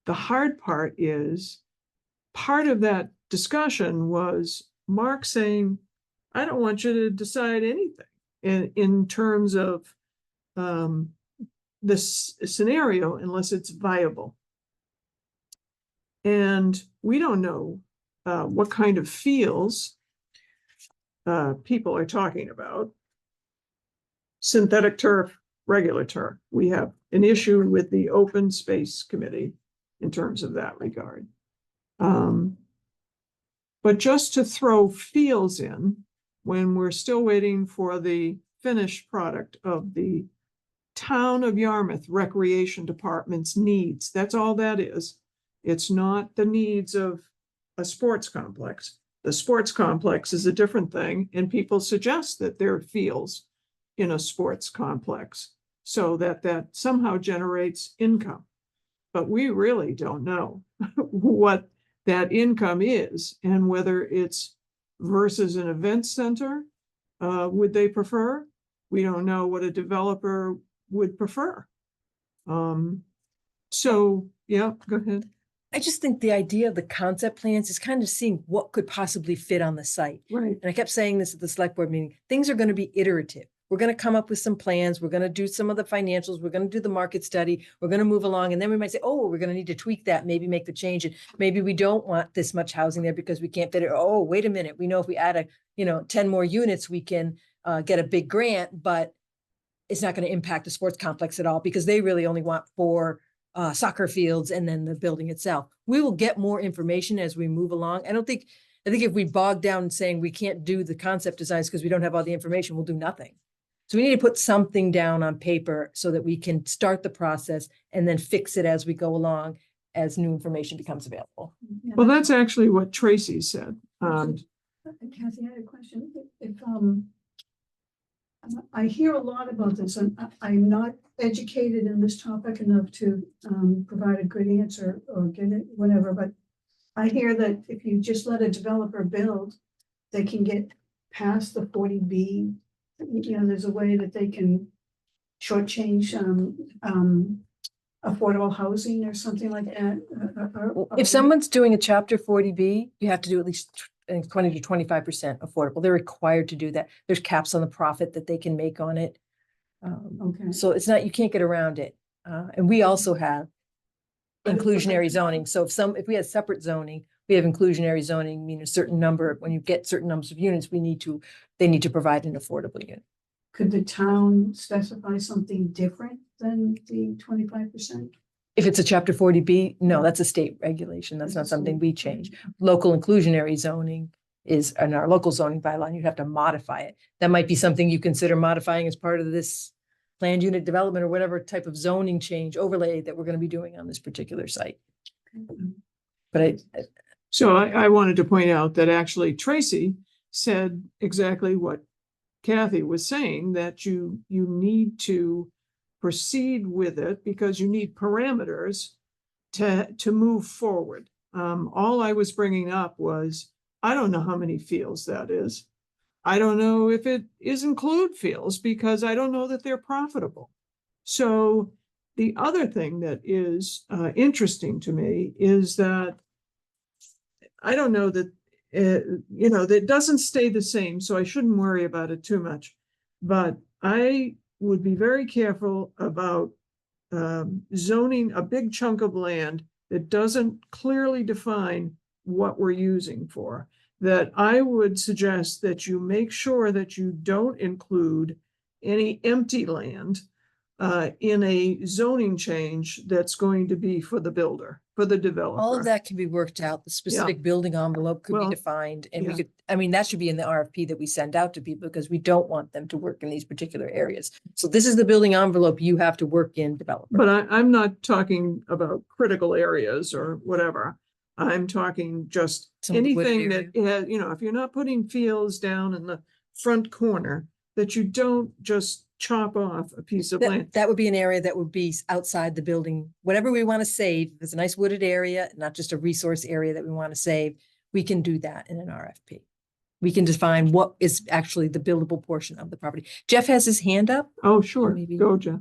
the hard part is, part of that discussion was Mark saying, I don't want you to decide anything in terms of this scenario unless it's viable. And we don't know what kind of feels people are talking about. Synthetic turf, regular turf. We have an issue with the open space committee in terms of that regard. But just to throw feels in when we're still waiting for the finished product of the Town of Yarmouth Recreation Department's needs. That's all that is. It's not the needs of a sports complex. The sports complex is a different thing, and people suggest that there are feels in a sports complex so that somehow generates income. But we really don't know what that income is and whether it's versus an event center. Would they prefer? We don't know what a developer would prefer. So yeah, go ahead. I just think the idea of the concept plans is kind of seeing what could possibly fit on the site. Right. And I kept saying this at the select board meeting, things are going to be iterative. we're going to come up with some plans. We're going to do some of the financials. We're going to do the market study. We're going to move along. And then we might say, oh, we're going to need to tweak that, maybe make the change. And maybe we don't want this much housing there because we can't fit it. Oh, wait a minute. We know if we add 10 more units, we can get a big grant, but it's not going to impact the sports complex at all because they really only want 4 soccer fields and then the building itself. We will get more information as we move along. I think if we bog down saying we can't do the concept designs because we don't have all the information, we'll do nothing. So we need to put something down on paper so that we can start the process and then fix it as we go along as new information becomes available. Yeah, Well, that's actually what Tracy said. Kathy, I had a question. If I hear a lot about this, and I'm not educated in this topic enough to provide a good answer or get it, whatever, but I hear that if you just let a developer build, they can get past the 40B. There's a way that they can shortchange affordable housing or something like that. If someone's doing a chapter 40B, you have to do at least 20 to 25% affordable. They're required to do that. There's caps on the profit that they can make on it. Okay. So it's not, you can't get around it. And we also have inclusionary zoning. So if we had separate zoning, we have inclusionary zoning, mean a certain number, when you get certain numbers of units, they need to provide an affordable unit. Could the town specify something different than the 25%? If it's a chapter 40B, no, that's a state regulation. That's not something we change. Local inclusionary zoning is in our local zoning bylaw, and you'd have to modify it. That might be something you consider modifying as part of this planned unit development or whatever type of zoning change overlay that we're going to be doing on this particular site. But So I wanted to point out that actually Tracy said exactly what Kathy was saying, that you need to proceed with it because you need parameters to move forward. All I was bringing up was, I don't know how many fields that is. I don't know if it is include fields because I don't know that they're profitable. So the other thing that is interesting to me is that I don't know that, that doesn't stay the same, so I shouldn't worry about it too much. But I would be very careful about zoning a big chunk of land that doesn't clearly define what we're using for. That I would suggest that you make sure that you don't include any empty land in a zoning change that's going to be for the builder, for the developer. all of that can be worked out. The specific building envelope could Well, be defined, and we yeah. could, that should be in the RFP that we send out to people because we don't want them to work in these particular areas. So this is the building envelope you have to work in, developer. But I'm not talking about critical areas or whatever. I'm talking just Some of the wooded anything that has, if you're not putting fields down in the front corner, that you don't just chop off a piece of land. That would be an area that would be outside the building. Whatever we want to save, if it's a nice wooded area, not just a resource area that we want to save, we can do that in an RFP. We can define what is actually the buildable portion of the property. Jeff has his hand up. Oh, sure. Maybe- Go, Jeff.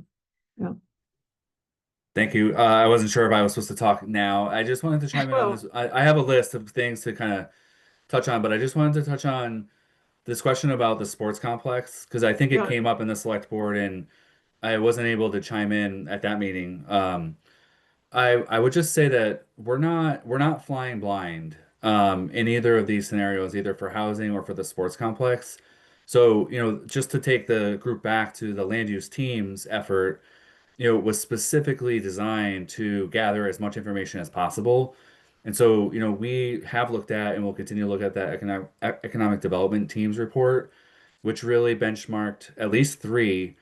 Thank you. I wasn't sure if I was supposed to talk now. I just wanted to chime in on this. I have a list of things to kind of touch on, but I just wanted to touch on this question about the sports complex because I think it Yeah. came up in the select board and I wasn't able to chime in at that meeting. I would just say that we're not flying blind in either of these scenarios, either for housing or for the sports complex. So, just to take the group back to the land use team's effort, it was specifically designed to gather as much information as possible. And so, we have looked at and will continue to look at that economic development team's report, which really benchmarked at least 3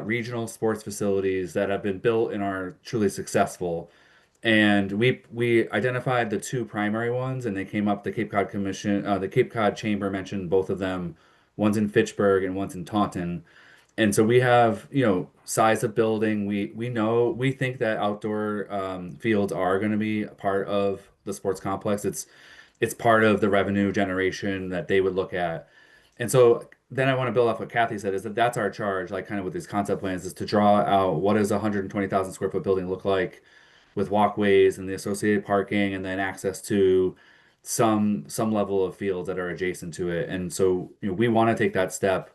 regional sports facilities that have been built and are truly successful. And we identified the 2 primary ones, and they came up. The Cape Cod Commission, the Cape Cod Chamber mentioned both of them. One's in Fitchburg and one's in Taunton. And so we have, size of building. We think that outdoor fields are going to be a part of the sports complex. It's part of the revenue generation that they would look at. And so then I want to build off what Kathy said, is that's our charge, like kind of with these concept plans, is to draw out what does a 120,000 square foot building look like with walkways and the associated parking and then access to some level of fields that are adjacent to it. And so, we want to take that step.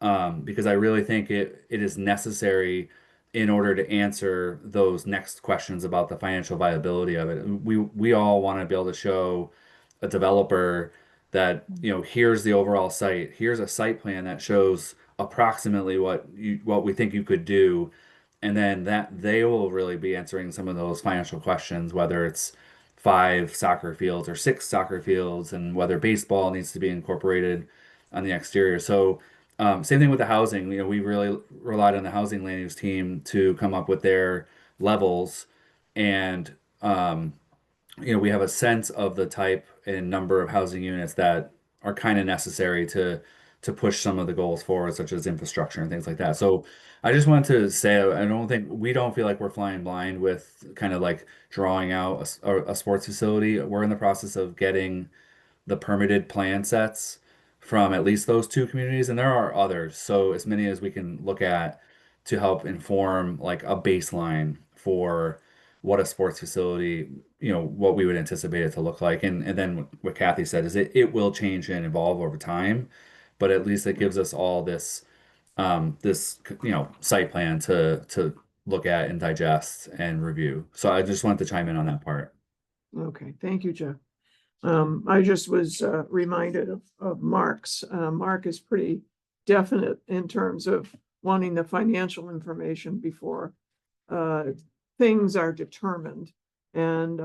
because I really think it is necessary in order to answer those next questions about the financial viability of it. We all want to be able to show a developer that, here's the overall site, here's a site plan that shows approximately what we think you could do, and then that they will really be answering some of those financial questions, whether it's 5 soccer fields or 6 soccer fields, and whether baseball needs to be incorporated on the exterior. So same thing with the housing. We really relied on the housing land use team to come up with their levels, and we have a sense of the type and number of housing units that are kind of necessary to push some of the goals forward, such as infrastructure and things like that. So I just wanted to say, we don't feel like we're flying blind with kind of like drawing out a sports facility. We're in the process of getting the permitted plan sets from at least those 2 communities, and there are others. So as many as we can look at to help inform like a baseline for what a sports facility, what we would anticipate it to look like. And then what Kathy said is it will change and evolve over time, but at least it gives us all this site plan to look at and digest and review. So I just wanted to chime in on that part. Okay, thank you, Jeff. I just was reminded of Mark's. Mark is pretty definite in terms of wanting the financial information before things are determined. And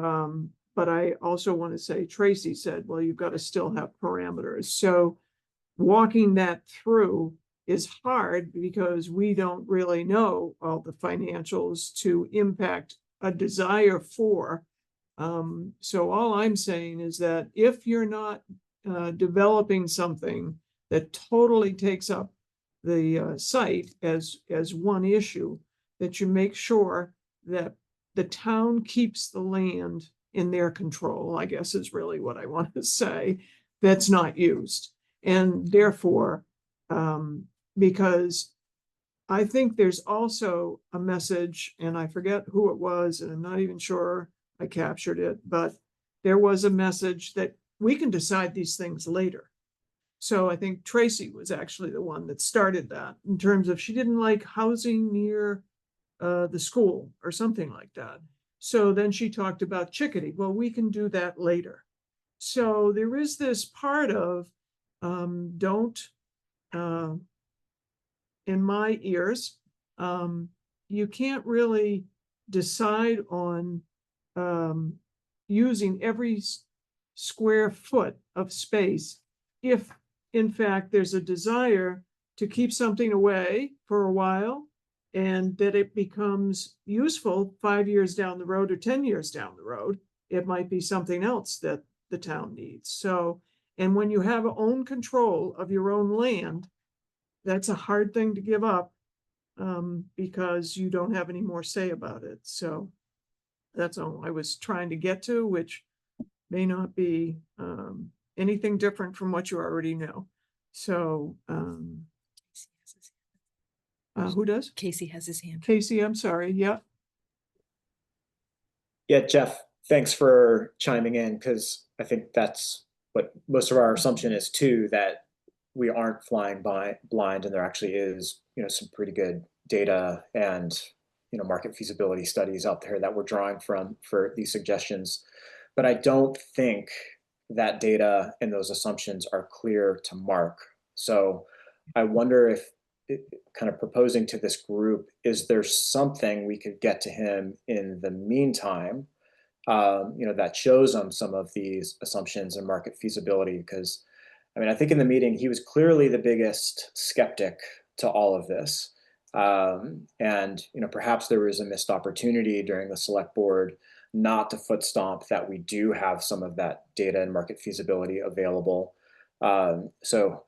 but I also want to say, Tracy said, well, you've got to still have parameters. So walking that through is hard because we don't really know all the financials to impact a desire for. So all I'm saying is that if you're not developing something that totally takes up the site as one issue, that you make sure that the town keeps the land in their control, I guess is really what I want to say, that's not used. And therefore, because I think there's also a message, and I forget who it was, and I'm not even sure I captured it, but there was a message that we can decide these things later. So I think Tracy was actually the one that started that in terms of she didn't like housing near the school or something like that. So then she talked about Chickadee. Well, we can do that later. So there is this part of don't, in my ears, you can't really decide on using every square foot of space if in fact there's a desire to keep something away for a while and that it becomes useful 5 years down the road or 10 years down the road. It might be something else that the town needs. So, and when you have own control of your own land, that's a hard thing to give up because you don't have any more say about it. So that's all I was trying to get to, which may not be anything different from what you already know. So who does? Casey has his hand. Casey, I'm sorry. Yeah. Yeah, Jeff, thanks for chiming in, because I think that's what most of our assumption is too, that we aren't flying blind and there actually is, some pretty good data and, market feasibility studies out there that we're drawing from for these suggestions. But I don't think that data and those assumptions are clear to Mark. So I wonder if kind of proposing to this group, is there something we could get to him in the meantime, that shows him some of these assumptions and market feasibility? Because I think in the meeting, he was clearly the biggest skeptic to all of this. And perhaps there was a missed opportunity during the select board not to foot stomp that we do have some of that data and market feasibility available. So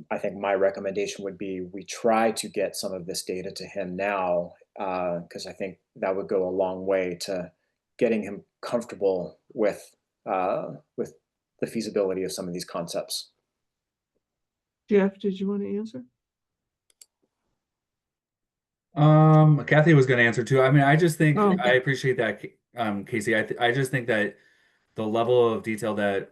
I think my recommendation would be we try to get some of this data to him now, because I think that would go a long way to getting him comfortable with the feasibility of some of these concepts. Jeff, did you want to answer? Kathy was going to answer too. I just think Oh. I appreciate that, Casey. I just think that the level of detail that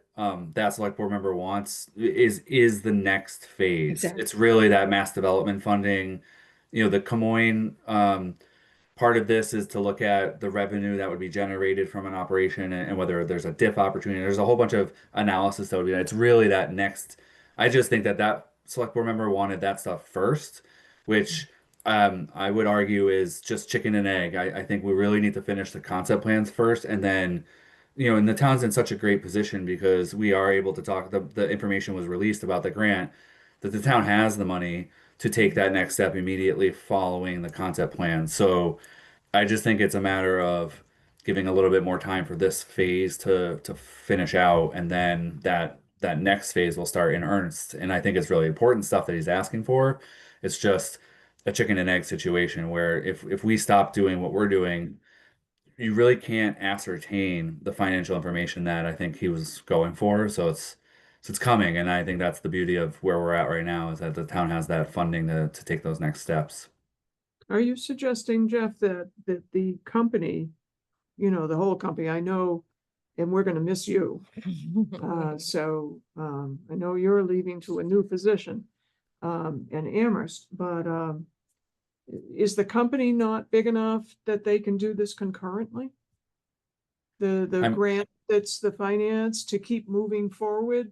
that select board member wants is the next phase. Exactly. It's really that mass development funding. You know, the Camoin part of this is to look at the revenue that would be generated from an operation and whether there's a diff opportunity. There's a whole bunch of analysis that would be. It's really that next. I just think that that select board member wanted that stuff first, which I would argue is just chicken and egg. I think we really need to finish the concept plans first, and then, you know, and the town's in such a great position because we are able to talk. The information was released about the grant that the town has the money to take that next step immediately following the concept plan. So I just think it's a matter of giving a little bit more time for this phase to finish out, and then that next phase will start in earnest. And I think it's really important stuff that he's asking for. It's just a chicken and egg situation where if we stop doing what we're doing, you really can't ascertain the financial information that I think he was going for. So it's coming, and I think that's the beauty of where we're at right now is that the town has that funding to take those next steps. Are you suggesting, Jeff, that the company, you know, the whole company, I know, and we're gonna miss you. So I know you're leaving to a new position in Amherst, but is the company not big enough that they can do this concurrently? The I'm- grant that's the finance to keep moving forward?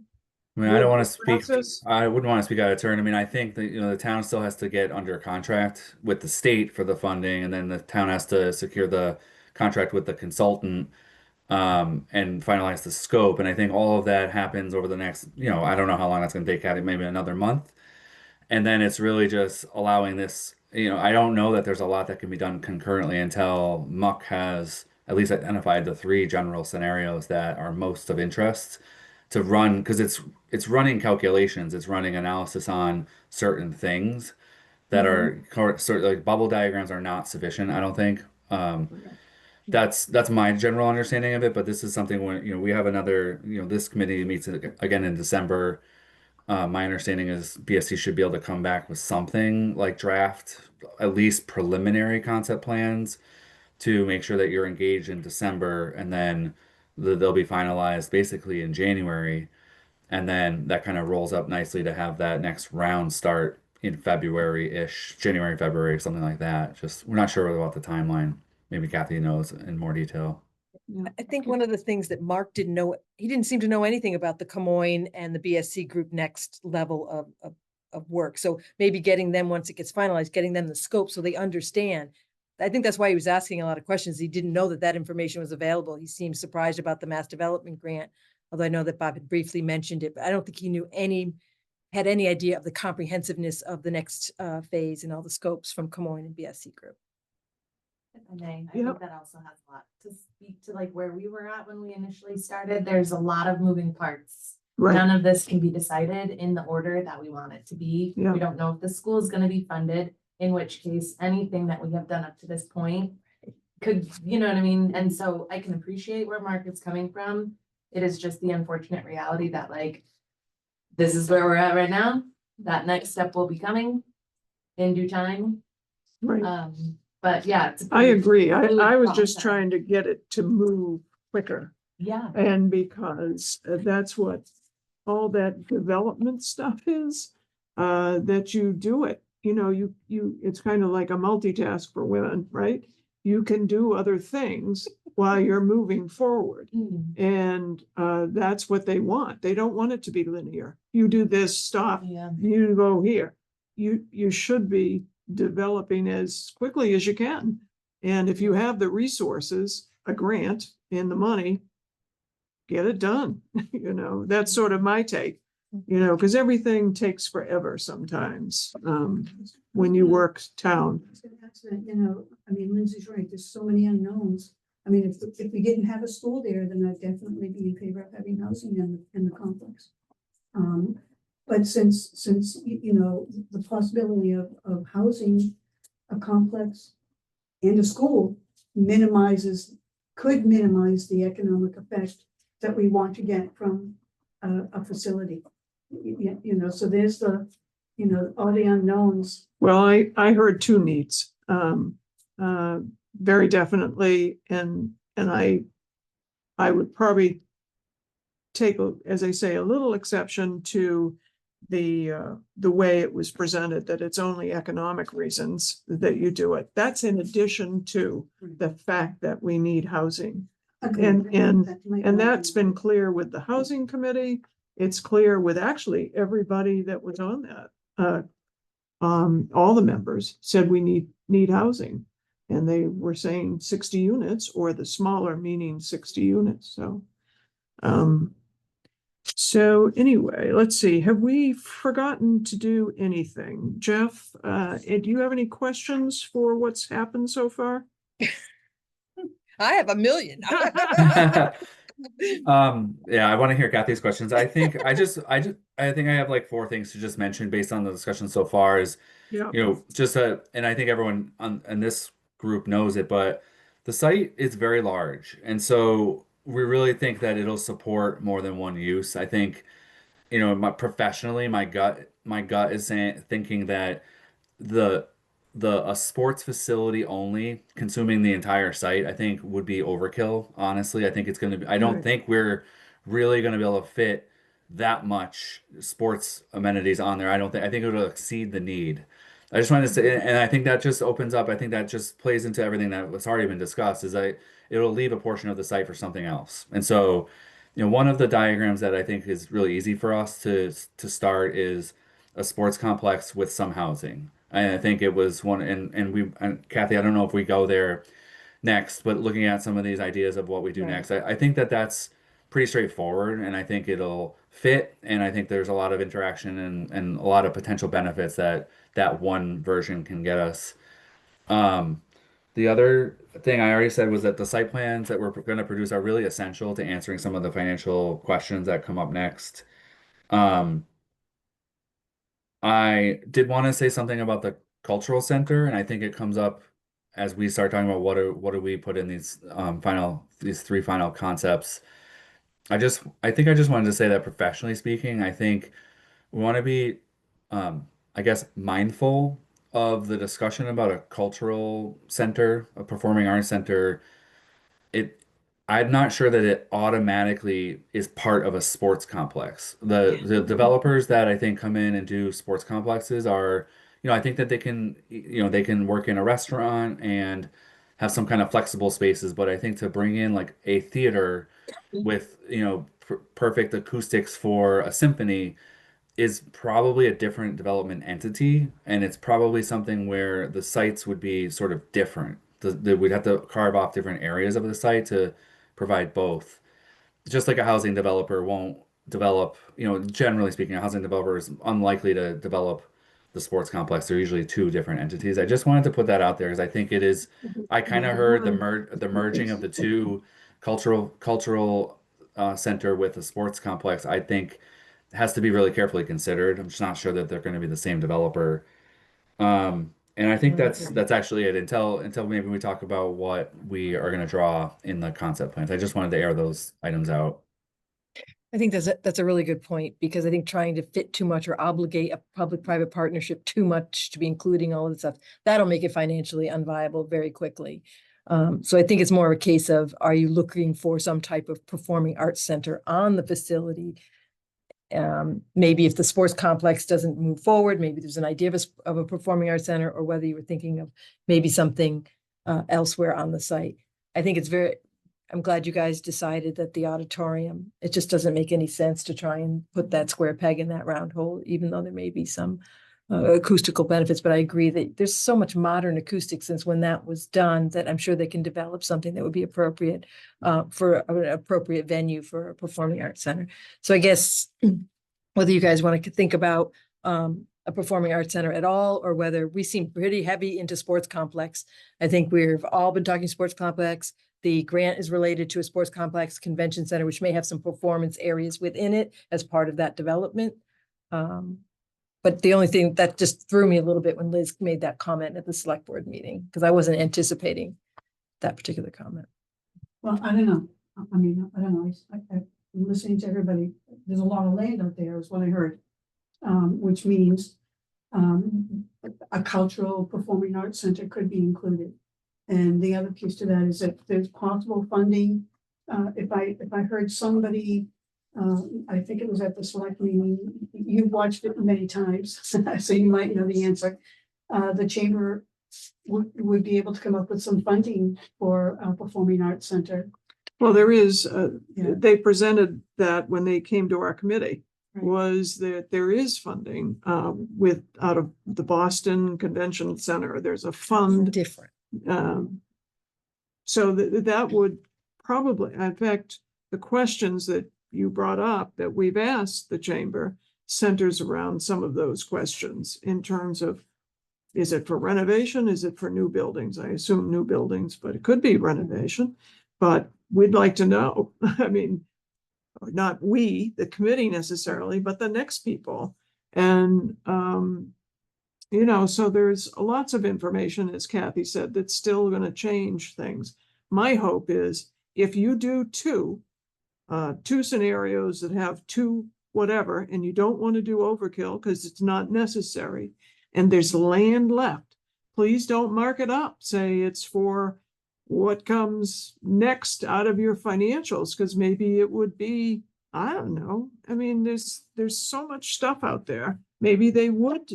I mean, I don't with want to the speak. process? I wouldn't want to speak out of turn. I mean, I think that, you know, the town still has to get under contract with the state for the funding, and then the town has to secure the contract with the consultant, and finalize the scope. And I think all of that happens over the next, you know, I don't know how long that's going to take, Kathy, maybe another month. And then it's really just allowing this, you know, I don't know that there's a lot that can be done concurrently until Muck has at least identified the three general scenarios that are most of interest to run, because it's running calculations, it's running analysis on certain things that are sort of like bubble diagrams are not sufficient, I don't think. That's my general understanding of it, but this is something when, you know, we have another, you know, this committee meets again in December. My understanding is BSC should be able to come back with something like draft, at least preliminary concept plans to make sure that you're engaged in December, and then they'll be finalized basically in January. And then that kind of rolls up nicely to have that next round start in February-ish, January, February, something like that. Just, we're not sure about the timeline. Maybe Kathy knows in more detail. I think one of the things that Mark didn't know, he didn't seem to know anything about the Camoin and the BSC group next level of work. So maybe getting them, once it gets finalized, getting them the scope so they understand. I think that's why he was asking a lot of questions. He didn't know that that information was available. He seemed surprised about the mass development grant, although I know that Bob had briefly mentioned it, but I don't think he had any idea of the comprehensiveness of the next phase and all the scopes from Camoin and BSC group. If I may, I Yep. think that also has a lot to speak to like where we were at when we initially started. There's a lot of moving parts. Right, None of this can be decided in the order that we want it to be. Yeah. We don't know if the school is gonna be funded, in which case anything that we have done up to this point could, you know what I mean? And so I can appreciate where Mark is coming from. It is just the unfortunate reality that like, this is where we're at right now. That next step will be coming in due time. right. But yeah, it's. a I pretty agree. fluid I was just process. trying to get it to move quicker. Yeah. And because that's what all that development stuff is, that you do it, you know, it's kind of like a multitask for women, right? You can do other things while you're moving forward. Mm, And that's what they want. They don't want it to be linear. You do this, stop, yeah. you go here. You should be developing as quickly as you can. And if you have the resources, a grant and the money, get it done. You know, that's sort of my take, you know, because everything takes forever sometimes when you work town. You know, I mean, Lindsay's right, there's so many unknowns. I mean, if we didn't have a school there, then I'd definitely be in favor of having housing in the complex. But since you know, the possibility of housing a complex and a school could minimize the economic effect that we want to get from a facility. You know, so there's the, you know, all the unknowns. Well, I heard two needs, very definitely, and I would probably take, as I say, a little exception to the way it was presented, that it's only economic reasons that you do it. That's in addition to the fact that we need housing. And that's been clear with the housing committee. It's clear with actually everybody that was on that. All the members said we need housing. And they were saying 60 units, or the smaller meaning 60 units. So anyway, let's see. Have we forgotten to do anything? Jeff, do you have any questions for what's happened so far? I have a million. Yeah, I want to hear Kathy's questions. I think I think I have like 4 things to just mention based on the discussion so far is, Yeah. and I think everyone on this group knows it, but the site is very large. And so we really think that it'll support more than one use. I think, professionally, my gut is thinking that the a sports facility only consuming the entire site, I think would be overkill. Honestly, I think it's going to be, I don't Right. think we're really going to be able to fit that much sports amenities on there. I think it'll exceed the need. I just wanted to say, and I think that just opens up, I think that just plays into everything that was already been discussed, is that it'll leave a portion of the site for something else. And so, one of the diagrams that I think is really easy for us to start is a sports complex with some housing. And I think it was one, and Kathy, I don't know if we go there next, but looking at some of these ideas of what we do Right. next, I think that that's pretty straightforward, and I think it'll fit, and I think there's a lot of interaction and a lot of potential benefits that one version can get us. The other thing I already said was that the site plans that we're going to produce are really essential to answering some of the financial questions that come up next. Um, I did want to say something about the cultural center, and I think it comes up as we start talking about what do we put in these these 3 final concepts. I think I just wanted to say that professionally speaking, I think we want to be I guess mindful of the discussion about a cultural center, a performing arts center. it I'm not sure that it automatically is part of a sports complex. The developers that I think come in and do sports complexes are, I think that they can work in a restaurant and have some kind of flexible spaces, but I think to bring in like a theater with, perfect acoustics for a symphony is probably a different development entity, and it's probably something where the sites would be sort of different. We'd have to carve off different areas of the site to provide both. Just like a housing developer won't develop, generally speaking, a housing developer is unlikely to develop the sports complex. They're usually 2 different entities. I just wanted to put that out there because I think it is. I kind of heard the merging of the 2 cultural center with a sports complex. I think has to be really carefully considered. I'm just not sure that they're going to be the same developer. And I think that's actually it until maybe we talk about what we are going to draw in the concept plans. I just wanted to air those items out. I think that's a really good point, because I think trying to fit too much or obligate a public-private partnership too much to be including all of this stuff, that'll make it financially unviable very quickly. So I think it's more of a case of, are you looking for some type of performing arts center on the facility? Maybe if the sports complex doesn't move forward, maybe there's an idea of a performing arts center, or whether you were thinking of maybe something elsewhere on the site. I think I'm glad you guys decided that the auditorium, it just doesn't make any sense to try and put that square peg in that round hole, even though there may be some acoustical benefits. But I agree that there's so much modern acoustics since when that was done, that I'm sure they can develop something that would be appropriate for an appropriate venue for a performing arts center. So I guess whether you guys want to think about a performing arts center at all, or whether we seem pretty heavy into sports complex. I think we've all been talking sports complex. The grant is related to a sports complex convention center, which may have some performance areas within it as part of that development. But the only thing that just threw me a little bit when Liz made that comment at the select board meeting, because I wasn't anticipating that particular comment. Well, I don't know. I mean, I don't know. I'm listening to everybody. There's a lot of land out there is what I heard. Which means a cultural performing arts center could be included. And the other piece to that is that there's possible funding. If I heard somebody I think it was at the select meeting, you watched it many times, so you might know the answer. The chamber would be able to come up with some funding for a performing arts center. Well, there is, Yeah. they presented that when they came to our committee, Right. was that there is funding, with, out of the Boston Convention Center, there's a fund. Different. So that would probably, in fact, the questions that you brought up that we've asked the chamber centers around some of those questions in terms of, is it for renovation? Is it for new buildings? I assume new buildings, but it could be renovation. But we'd like to know. I mean, not we, the committee necessarily, but the next people. And, you know, so there's lots of information, as Kathy said, that's still going to change things. My hope is if you do two scenarios that have two whatever, and you don't want to do overkill because it's not necessary, and there's land left, please don't mark it up. Say it's for what comes next out of your financials, because maybe it would be, I don't know. I mean, there's so much stuff out there. Maybe they would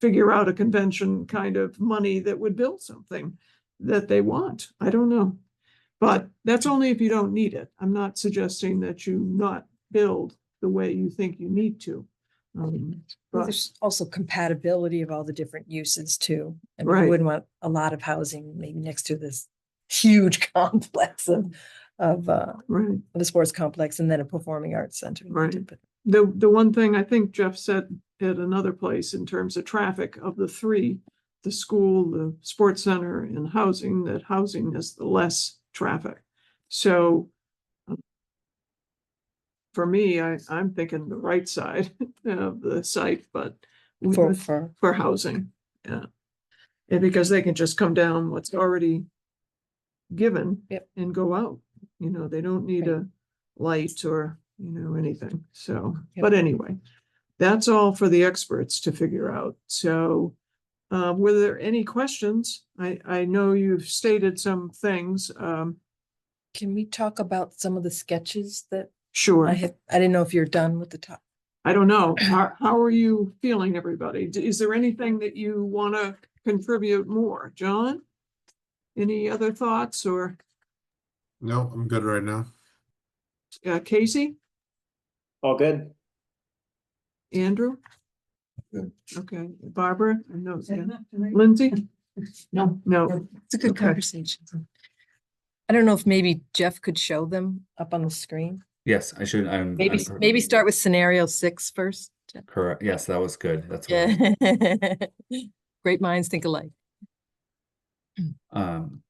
figure out a convention kind of money that would build something that they want. I don't know. But that's only if you don't need it. I'm not suggesting that you not build the way you think you need to. But There's also compatibility of all the different uses too. I mean, Right. you wouldn't want a lot of housing maybe next to this huge complex of right. the sports complex and then a performing arts center. Right. But The one thing I think Jeff said at another place in terms of traffic of the three, the school, the sports center, and housing, that housing is the less traffic. So for me, I'm thinking the right side of the site, but for housing, yeah. And because they can just come down what's already given Yep. and go out, you know, they don't need Right. a light or, you know, anything. So, Yep. but anyway, that's all for the experts to figure out. So, were there any questions? I know you've stated some things. can we talk about some of the sketches that Sure. I didn't know if you're done with the top. I don't know. How are you feeling, everybody? Is there anything that you want to contribute more? John? Any other thoughts or No, I'm good right now. Casey? All good. Andrew? Good. Okay, Barbara? No, Is that yeah. enough tonight? Lindsay? No. No. It's a good Okay. conversation. I don't know if maybe Jeff could show them up on the screen. Yes, I should. Maybe start with scenario 6 first. Jeff. Correct. Yes, that was good. That's what. Yeah. Great minds think alike.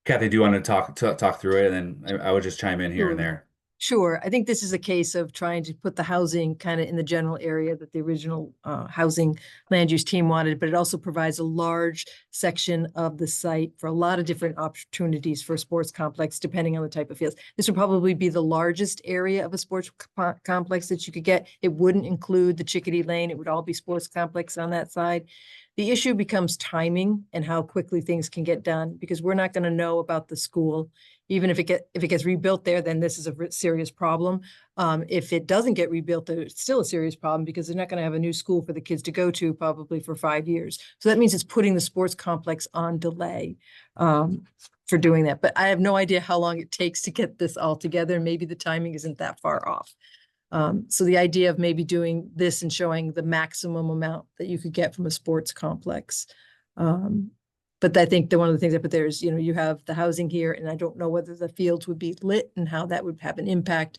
Kathy, do you want to talk through it, and then I would just chime in here and Sure. there. Sure. I think this is a case of trying to put the housing kind of in the general area that the original housing land use team wanted, but it also provides a large section of the site for a lot of different opportunities for a sports complex, depending on the type of fields. This would probably be the largest area of a sports complex that you could get. It wouldn't include the Chickadee Lane. It would all be sports complex on that side. The issue becomes timing and how quickly things can get done, because we're not going to know about the school. Even if it gets rebuilt there, then this is a serious problem. If it doesn't get rebuilt, it's still a serious problem because they're not going to have a new school for the kids to go to probably for 5 years. So that means it's putting the sports complex on delay for doing that. But I have no idea how long it takes to get this all together. Maybe the timing isn't that far off. So the idea of maybe doing this and showing the maximum amount that you could get from a sports complex. But I think one of the things I put there is, you know, you have the housing here, and I don't know whether the fields would be lit and how that would have an impact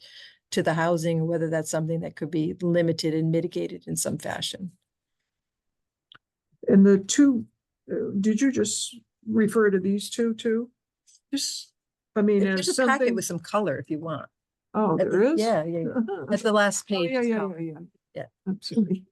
to the housing, or whether that's something that could be limited and mitigated in some fashion. And the two, did you just refer to these two too? Just, I mean, There's there's a packet something. with some color if you want. Oh, At there the- is? Yeah, yeah. At the last Oh, page. yeah, it's yeah, color. yeah, yeah. Yeah. I'm sorry.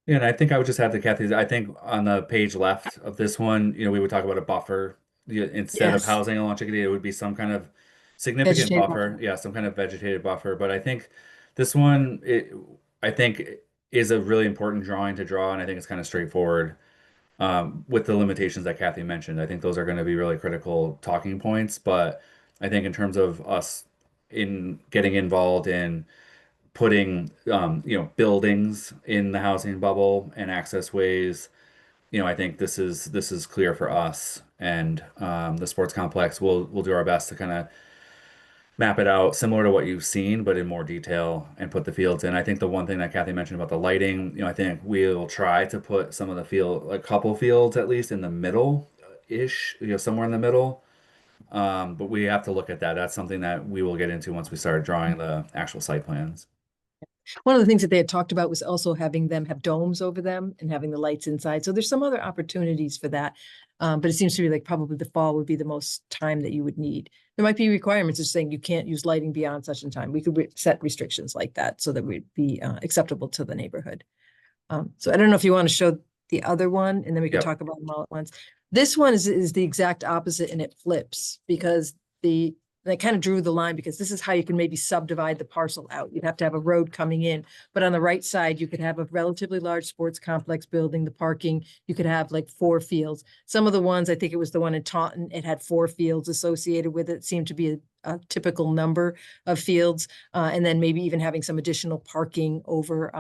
Yeah, and I think I would just have to Kathy's. I think on the page left of this one, we would talk about a buffer. Instead of Yes. housing along Chickadee, it would be some kind of significant Vegetative buffer. buffer. Yeah, some kind of vegetated buffer. But I think this one, I think is a really important drawing to draw, and I think it's kind of straightforward. With the limitations that Kathy mentioned, I think those are going to be really critical talking points. But I think in terms of us in getting involved in putting buildings in the housing bubble and access ways. I think this is clear for us, and the sports complex will do our best to kind of map it out similar to what you've seen, but in more detail and put the fields in. I think the one thing that Kathy mentioned about the lighting, I think we'll try to put some of the field, a couple fields at least in the middle ish, somewhere in the middle. But we have to look at that. That's something that we will get into once we start drawing the actual site plans. One of the things that they had talked about was also having them have domes over them and having the lights inside. So there's some other opportunities for that. But it seems to be like probably the fall would be the most time that you would need. There might be requirements of saying you can't use lighting beyond such a time. We could set restrictions like that so that we'd be acceptable to the neighborhood. So I don't know if you want to show the other one and then we can Yep. talk about them all at once. This one is the exact opposite and it flips because I kind of drew the line because this is how you can maybe subdivide the parcel out. You'd have to have a road coming in, but on the right side, you could have a relatively large sports complex building, the parking, you could have like 4 fields. Some of the ones, I think it was the one in Taunton, it had 4 fields associated with it, seemed to be a typical number of fields. And then maybe even having some additional parking over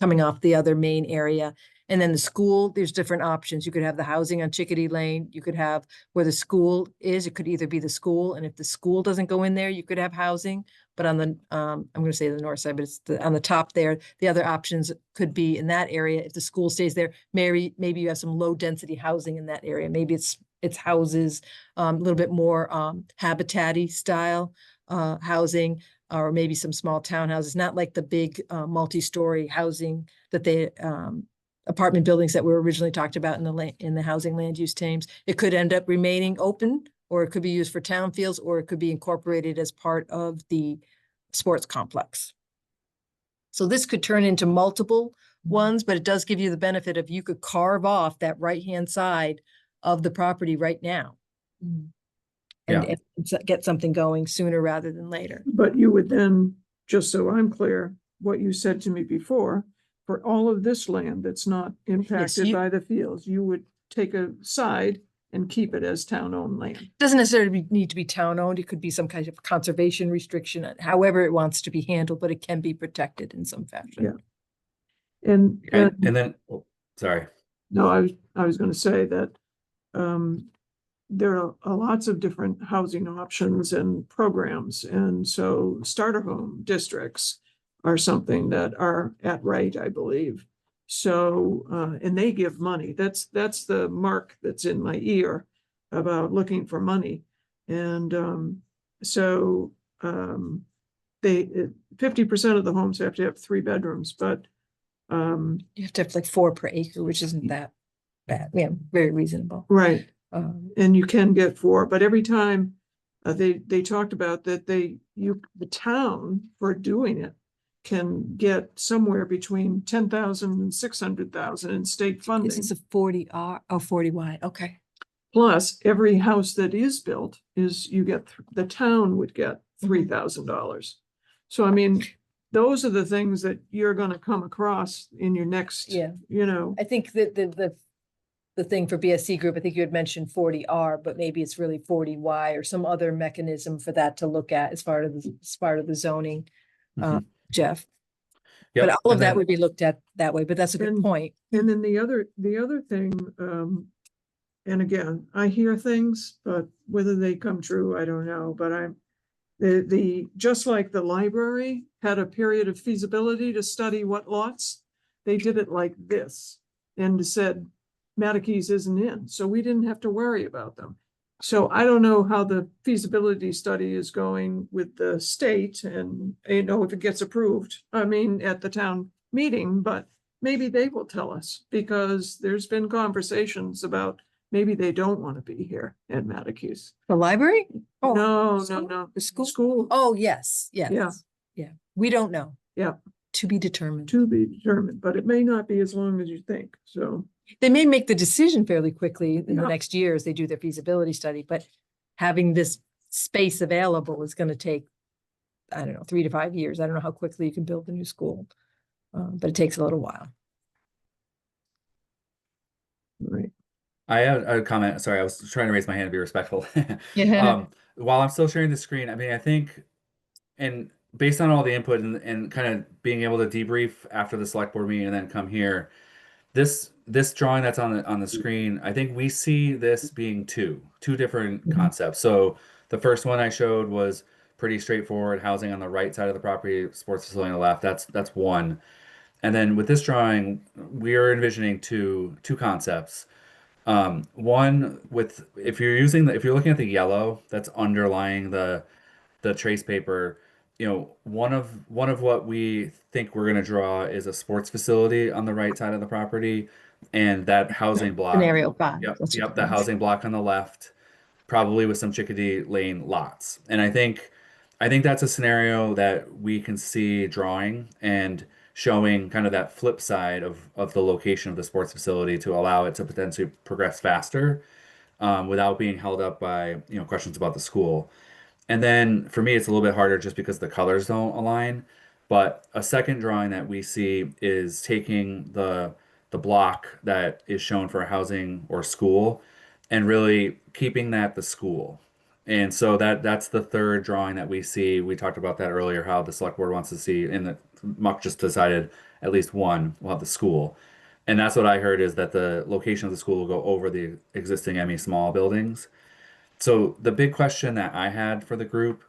coming off the other main area. And then the school, there's different options. You could have the housing on Chickadee Lane. You could have where the school is. It could either be the school, and if the school doesn't go in there, you could have housing. But on the, I'm going to say the north side, but it's on the top there. The other options could be in that area. If the school stays there, maybe you have some low density housing in that area. Maybe it's houses, a little bit more habitat-y style housing, or maybe some small townhouses, not like the big multi-story housing that they apartment buildings that were originally talked about in the housing land use teams. It could end up remaining open, or it could be used for town fields, or it could be incorporated as part of the sports complex. So this could turn into multiple ones, but it does give you the benefit of you could carve off that right-hand side of the property right now. And get something going sooner rather than later. But you would then, just so I'm clear, what you said to me before, for all of this land that's not impacted by the fields, you would take a side and keep it as town-owned land. Doesn't necessarily need to be town-owned. It could be some kind of conservation restriction, however it wants to be handled, but it can be protected in some fashion. Yeah. And then, sorry. no, I was going to say that there are lots of different housing options and programs, and so starter home districts are something that are at right, I believe. So, and they give money. That's the mark that's in my ear about looking for money. And they 50% of the homes have to have 3 bedrooms, but you have to have like 4 per acre, which isn't that bad. Yeah, very reasonable. right. And you can get 4, but every time they talked about that the town for doing it can get somewhere between 10,000 and 600,000 in state funding. This is a 40R or 40Y. Okay. Plus, every house that is built the town would get $3,000. So, I mean, those are the things that you're going to come across in your next, I think that the thing for BSC group, I think you had mentioned 40R, but maybe it's really 40Y or some other mechanism for that to look at as part of the zoning. Jeff. Yep. But all of that would be looked at that way, but that's a good point. And then the other thing, and again, I hear things, but whether they come true, I don't know. But just like the library had a period of feasibility to study what lots, they did it like this and said Mattacheese isn't in, so we didn't have to worry about them. So I don't know how the feasibility study is going with the state and, if it gets approved, at the town meeting, but maybe they will tell us, because there's been conversations about maybe they don't want to be here at Mattacheese. The library? Oh, No. the school? School. Oh, yes. Yeah. We don't know. Yeah. To be determined. To be determined, but it may not be as long as you think, so. They may make the decision fairly quickly in the next year as they do their feasibility study, but having this space available is going to take, 3 to 5 years. I don't know how quickly you can build a new school, but it takes a little while. Right. I had a comment. Sorry, I was trying to raise my hand to be respectful. Yeah. While I'm still sharing the screen, I think and based on all the input and kind of being able to debrief after the select board meeting and then come here, this drawing that's on the screen, I think we see this being two different concepts. So the first one I showed was pretty straightforward, housing on the right side of the property, sports facility on the left. That's one. And then with this drawing, we are envisioning two concepts. One with if you're if you're looking at the yellow that's underlying the trace paper, one of what we think we're going to draw is a sports facility on the right side of the property, and that housing block. Scenario 5. Yep, that's what yep, it the was. housing block on the left, probably with some Chickadee Lane lots. And I think that's a scenario that we can see drawing and showing kind of that flip side of the location of the sports facility to allow it to potentially progress faster, without being held up by questions about the school. And then for me, it's a little bit harder just because the colors don't align. But a second drawing that we see is taking the block that is shown for housing or school and really keeping that the school. And so that's the third drawing that we see. We talked about that earlier, how the select board wants to see, and the Muck just decided at least one will have the school. And that's what I heard, is that the location of the school will go over the existing ME Small buildings. So the big question that I had for the group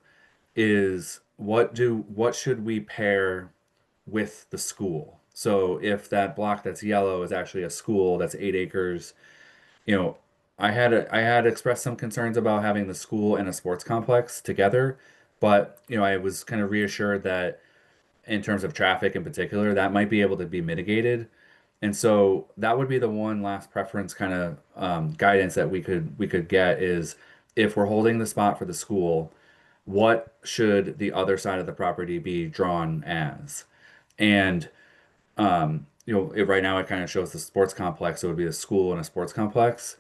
is what should we pair with the school? So if that block that's yellow is actually a school that's 8 acres, you know, I had expressed some concerns about having the school and a sports complex together, but I was kind of reassured that in terms of traffic in particular, that might be able to be mitigated. And so that would be the one last preference kind of guidance that we could get is, if we're holding the spot for the school, what should the other side of the property be drawn as? And right now it kind of shows the sports complex, so it would be a school and a sports complex.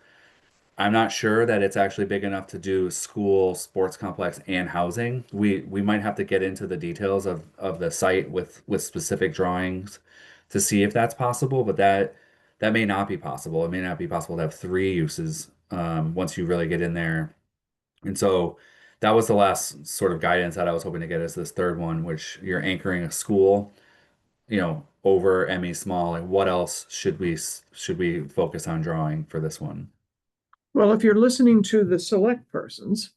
I'm not sure that it's actually big enough to do school, sports complex, and housing. We might have to get into the details of the site with specific drawings to see if that's possible, but that may not be possible. It may not be possible to have three uses once you really get in there. And so that was the last sort of guidance that I was hoping to get, is this third one, which you're anchoring a school, over ME Small. Like, what else should we focus on drawing for this one? Well, if you're listening to the select persons,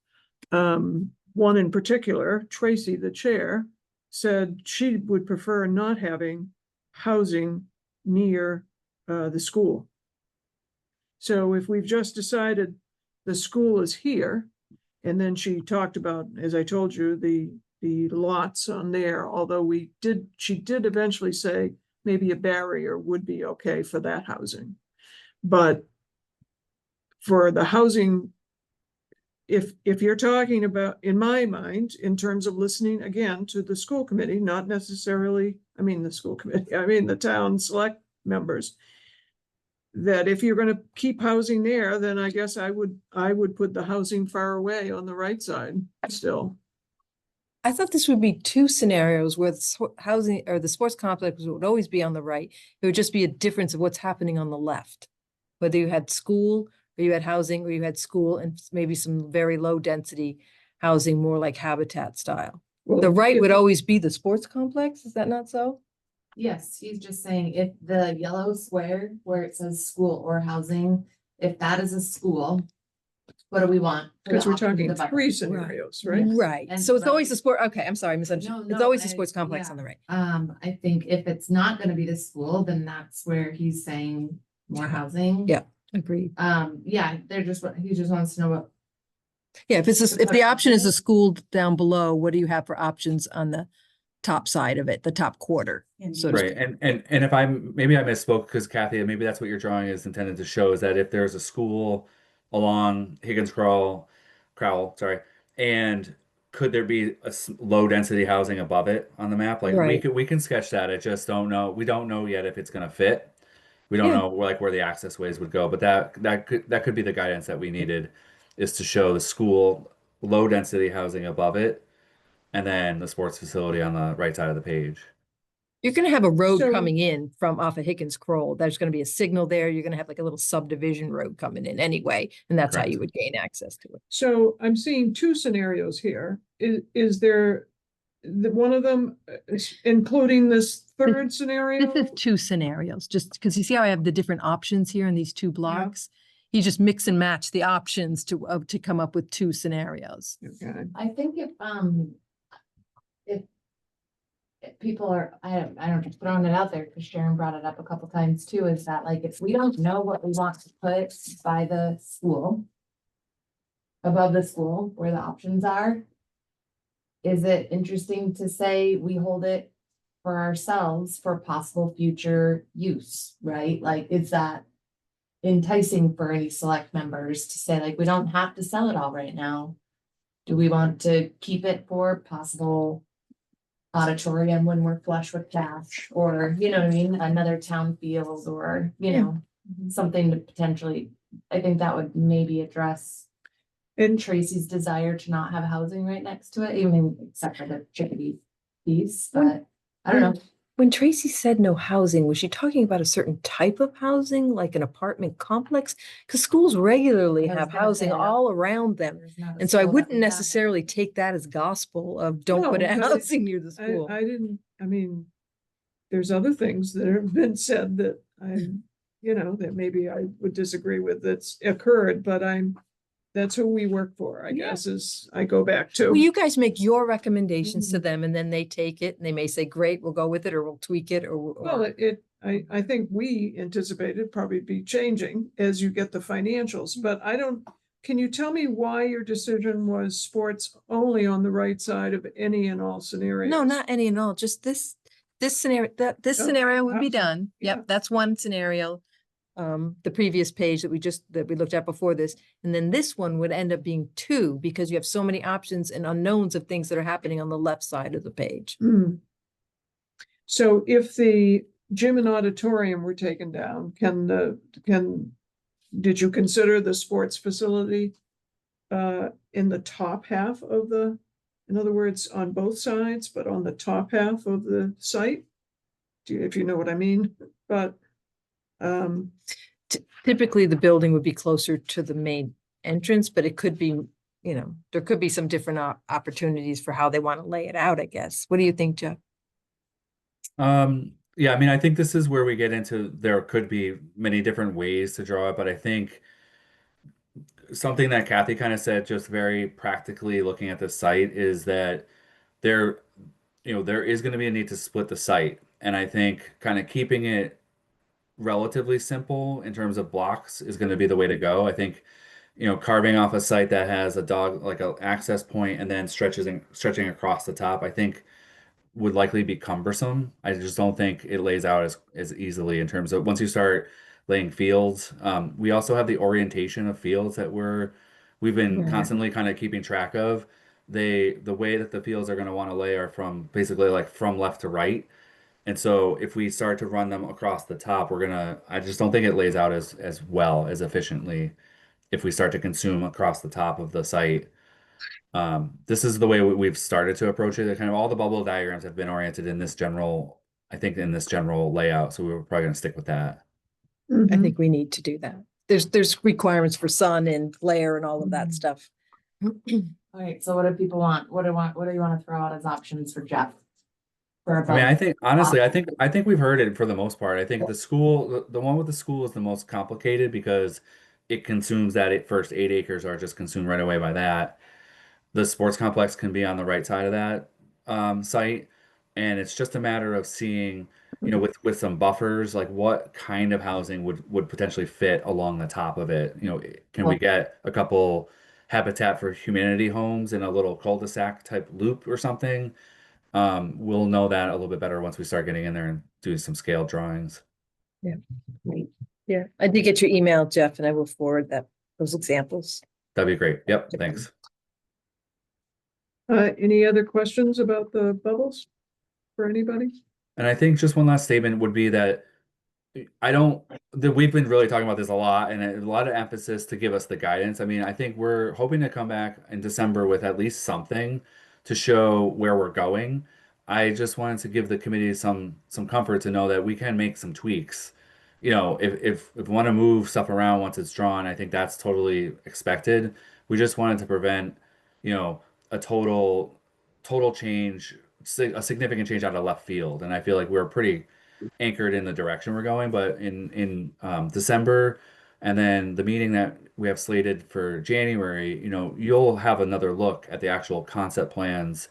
one in particular, Tracy, the chair, said she would prefer not having housing near the school. So if we've just decided the school is here, and then she talked about, as I told you, the lots on there, although she did eventually say maybe a barrier would be okay for that housing. But for the housing, if you're talking about, in my mind, in terms of listening again to the school committee, not necessarily, the school committee, the town select members, that if you're going to keep housing there, then I guess I would put the housing far away on the right side still. I thought this would be two scenarios where the housing or the sports complex would always be on the right. It would just be a difference of what's happening on the left. Whether you had school or you had housing, or you had school and maybe some very low density housing, more like habitat style. Well, The right would always be the sports complex. Is that not so? Yes, he's just saying if the yellow square where it says school or housing, if that is a school, what do we want? for Because the we're option talking development? three scenarios, right? Right. And So it's always right. the sport. Okay, I'm sorry, misunderstood. No, It's no, always the I- sports complex yeah. on the right. I think if it's not gonna be the school, then that's where he's saying more housing. Yeah. Agreed. Yeah, he just wants to know what. Yeah, if To if put the it option is there. a school down below, what do you have for options on the top side of it, the top quarter? So to Right. speak. And if maybe I misspoke, because Kathy, maybe that's what your drawing is intended to show, is that if there's a school along Crowell, sorry, and could there be a low density housing above it on the map? Like Right. we can sketch that. I just don't know. We don't know yet if it's gonna fit. We don't Yeah. know where the access ways would go, but that could be the guidance that we needed, is to show the school low density housing above it, and then the sports facility on the right side of the page. You're gonna have a road So- coming in from off of Higgins Kroll. There's gonna be a signal there. You're gonna have like a little subdivision road coming in anyway, and that's how Correct. you would gain access to it. So I'm seeing two scenarios here. Is there one of them, including this third scenario? This is two scenarios, just because you see how I have the different options here in these two blocks? You just mix and match the options to come up with two scenarios. Okay. I think if people are, I don't know, just throwing it out there, because Sharon brought it up a couple times too, is that like, if we don't know what we want to put by the school, above the school, where the options are, is it interesting to say we hold it for ourselves for possible future use, right? Like, is that enticing for any select members to say, like, we don't have to sell it all right now? Do we want to keep it for possible auditorium when we're flush with cash, or, you know what I mean, another town field, or, you know, something to potentially, I think that would maybe address And Tracy's desire to not have housing right next to it, even except for the chickadee piece, but I don't know. When Tracy said no housing, was she talking about a certain type of housing, like an apartment complex? Because schools regularly I was have gonna housing say, all around them. There's not a And so I school that wouldn't we have. necessarily take that as gospel of don't put No, a but housing near the school. I didn't, I mean, there's other things that have been said that I'm, that maybe I would disagree with that's occurred, but that's who we work for, I Yeah. guess, is I go back to. Well, you guys make your recommendations to Mhm. them and then they take it and they may say, great, we'll go with it, or we'll tweak it, Well, I think we anticipated probably be changing as you get the financials, but can you tell me why your decision was sports only on the right side of any and all scenarios? No, not any and all, just this scenario, this Oh, scenario would be housing. done. Yeah. Yep, that's one scenario. The previous page that we looked at before this, and then this one would end up being two, because you have so many options and unknowns of things that are happening on the left side of the page. Hmm. So if the gym and auditorium were taken down, did you consider the sports facility in the top half of in other words, on both sides, but on the top half of the site? If you know what I mean, but Typically, the building would be closer to the main entrance, but it could be, there could be some different opportunities for how they want to lay it out, I guess. What do you think, Jeff? Yeah, I mean, I think this is where we get into, there could be many different ways to draw it, but I think something that Kathy kind of said, just very practically looking at the site, is that there, there is going to be a need to split the site. And I think kind of keeping it relatively simple in terms of blocks is going to be the way to go. I think, carving off a site that has a dog, like a access point, and then stretching across the top, I think would likely be cumbersome. I just don't think it lays out as easily in terms of once you start laying fields. We also have the orientation of fields that we've been Right. constantly kind of keeping track of. The way that the fields are going to want to lay are from basically like from left to right. And so if we start to run them across the top, I just don't think it lays out as well, as efficiently if we start to consume across the top of the site. This is the way we've started to approach it. Kind of all the bubble diagrams have been oriented in this general, I think, in this general layout. So we were probably going to stick with that. I mhm. think we need to do that. There's requirements for sun and glare and all of that Mhm. stuff. All right, so what do people want? What do you want to throw out as options for Jeff? For I mean, I above? think honestly, I think we've heard it for the most part. I think the one with the school is the most complicated because it consumes first 8 acres are just consumed right away by that. The sports complex can be on the right side of that site, and it's just a matter of seeing, with some buffers, like what kind of housing would potentially fit along the top of it. Can we get a couple Habitat for Humanity homes in a little cul-de-sac type loop or something? We'll know that a little bit better once we start getting in there and do some scale drawings. Yeah, I did get your email, Jeff, and I will forward those examples. That'd be great. Yep, thanks. Any other questions about the bubbles for anybody? And I think just one last statement would be that we've been really talking about this a lot and a lot of emphasis to give us the guidance. I mean, I think we're hoping to come back in December with at least something to show where we're going. I just wanted to give the committee some comfort to know that we can make some tweaks. If we want to move stuff around once it's drawn, I think that's totally expected. We just wanted to prevent, a total change a significant change out of left field, and I feel like we're pretty anchored in the direction we're going. But in December, and then the meeting that we have slated for January, you'll have another look at the actual concept plans,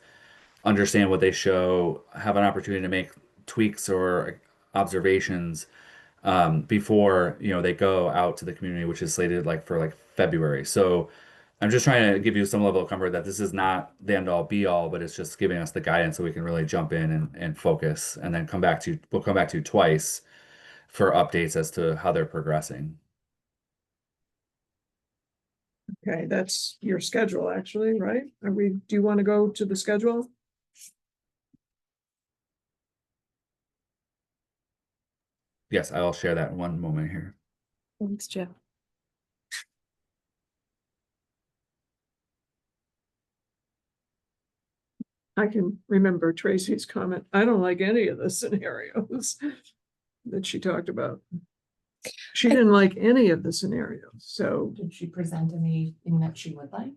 understand what they show, have an opportunity to make tweaks or observations before they go out to the community, which is slated for February. So I'm just trying to give you some level of comfort that this is not the end all be all, but it's just giving us the guidance so we can really jump in and focus, and then we'll come back to you twice for updates as to how they're progressing. Okay, that's your schedule, actually, right? Do you want to go to the schedule? Yes, I'll share that in one moment here. Thanks, Jeff. I can remember Tracy's comment. I don't like any of the scenarios that she talked about. She didn't like any of the scenarios, so. Did she present anything that she would like?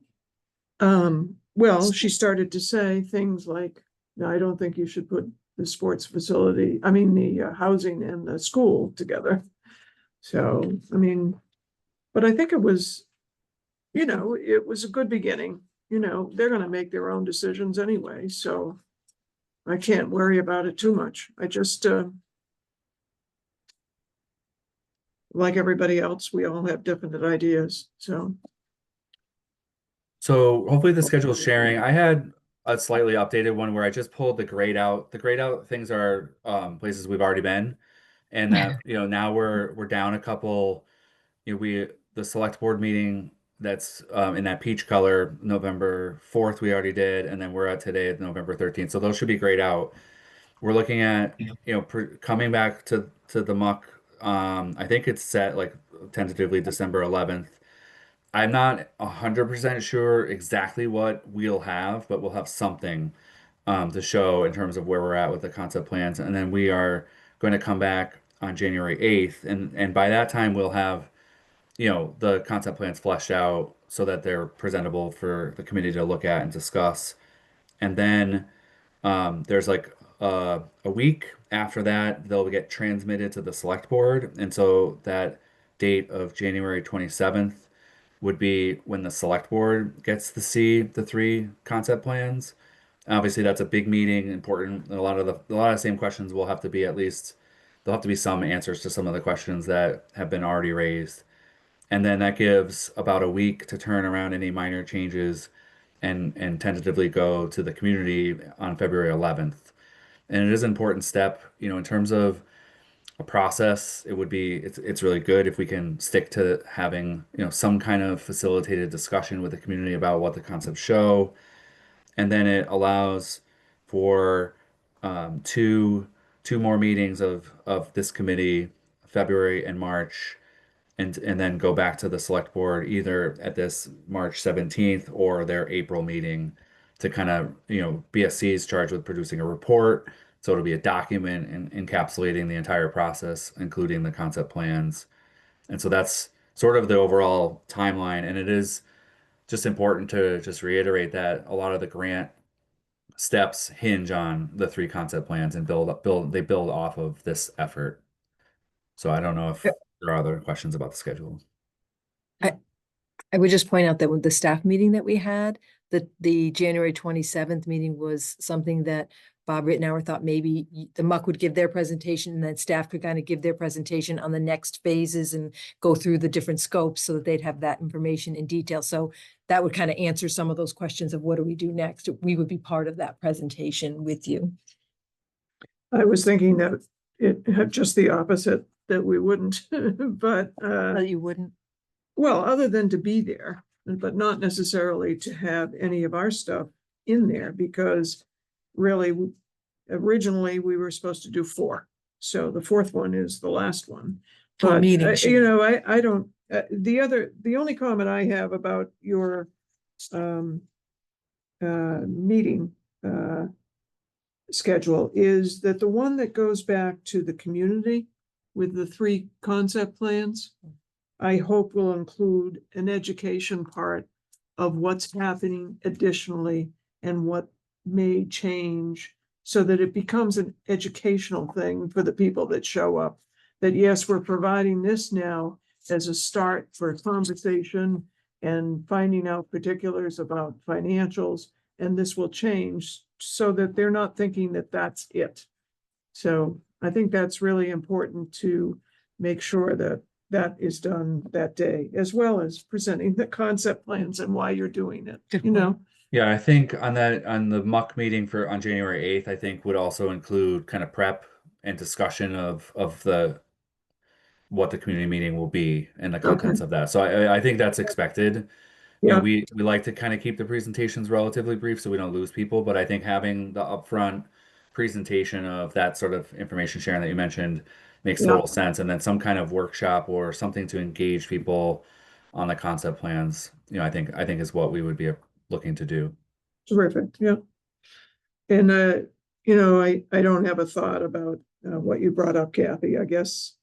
Well, she started to say things like, no, I don't think you should put the sports facility, the housing and the school together. So, but I think it was, it was a good beginning. They're gonna make their own decisions anyway, so I can't worry about it too much. I just, like everybody else, we all have different ideas, so. So hopefully the schedule is sharing. I had a slightly updated one where I just pulled the grayed out. The grayed out things are places we've already been, and that now we're down a couple. The select board meeting that's in that peach color, November 4th we already did, and then we're at today, November 13th. So those should be grayed out. We're looking at coming back to the muck. I think it's set tentatively December 11th. I'm not 100% sure exactly what we'll have, but we'll have something to show in terms of where we're at with the concept plans. And then we are going to come back on January 8th. And by that time, we'll have, the concept plans fleshed out so that they're presentable for the committee to look at and discuss. And then there's a week after that, they'll get transmitted to the select board. And so that date of January 27th would be when the select board gets to see the three concept plans. Obviously, that's a big meeting, important. A lot of the same questions will have to be there'll have to be some answers to some of the questions that have been already raised. And then that gives about a week to turn around any minor changes and tentatively go to the community on February 11th. And it is an important step, in terms of a process. It's really good if we can stick to having some kind of facilitated discussion with the community about what the concepts show, and then it allows for two more meetings of this committee, February and March, and then go back to the select board either at this March 17th or their April meeting to kind of, BSC is charged with producing a report. So it'll be a document encapsulating the entire process, including the concept plans. And so that's sort of the overall timeline. And it is just important to just reiterate that a lot of the grant steps hinge on the three concept plans and they build off of this effort. So I don't know if there are other questions about the schedule. I would just point out that with the staff meeting that we had, the January 27th meeting was something that Bob Rittenauer thought maybe the MUC would give their presentation and then staff could kind of give their presentation on the next phases and go through the different scopes so that they'd have that information in detail. So that would kind of answer some of those questions of what do we do next? We would be part of that presentation with you. I was thinking that it had just the opposite, that we wouldn't, but You wouldn't? well, other than to be there, but not necessarily to have any of our stuff in there, because really, originally, we were supposed to do 4. So the 4th one is the last one. For But, meeting, I don't, the only comment I have about your meeting schedule is that the one that goes back to the community with the 3 concept plans, I hope will include an education part of what's happening additionally and what may change so that it becomes an educational thing for the people that show up. That yes, we're providing this now as a start for a conversation and finding out particulars about financials, and this will change so that they're not thinking that that's it. So I think that's really important to make sure that that is done that day, as well as presenting the concept plans and why you're doing it, Good you know? Yeah, I think on the muck meeting on January 8th, I think would also include kind of prep and discussion of what the community meeting will be and the contents Okay. of that. So I think that's expected. Yeah. We like to kind of keep the presentations relatively brief so we don't lose people, but I think having the upfront presentation of that sort of information sharing that you mentioned makes Yeah. total sense, and then some kind of workshop or something to engage people on the concept plans. I think is what we would be looking to do. Terrific, yeah. And, I don't have a thought about what you brought up, Kathy, I guess.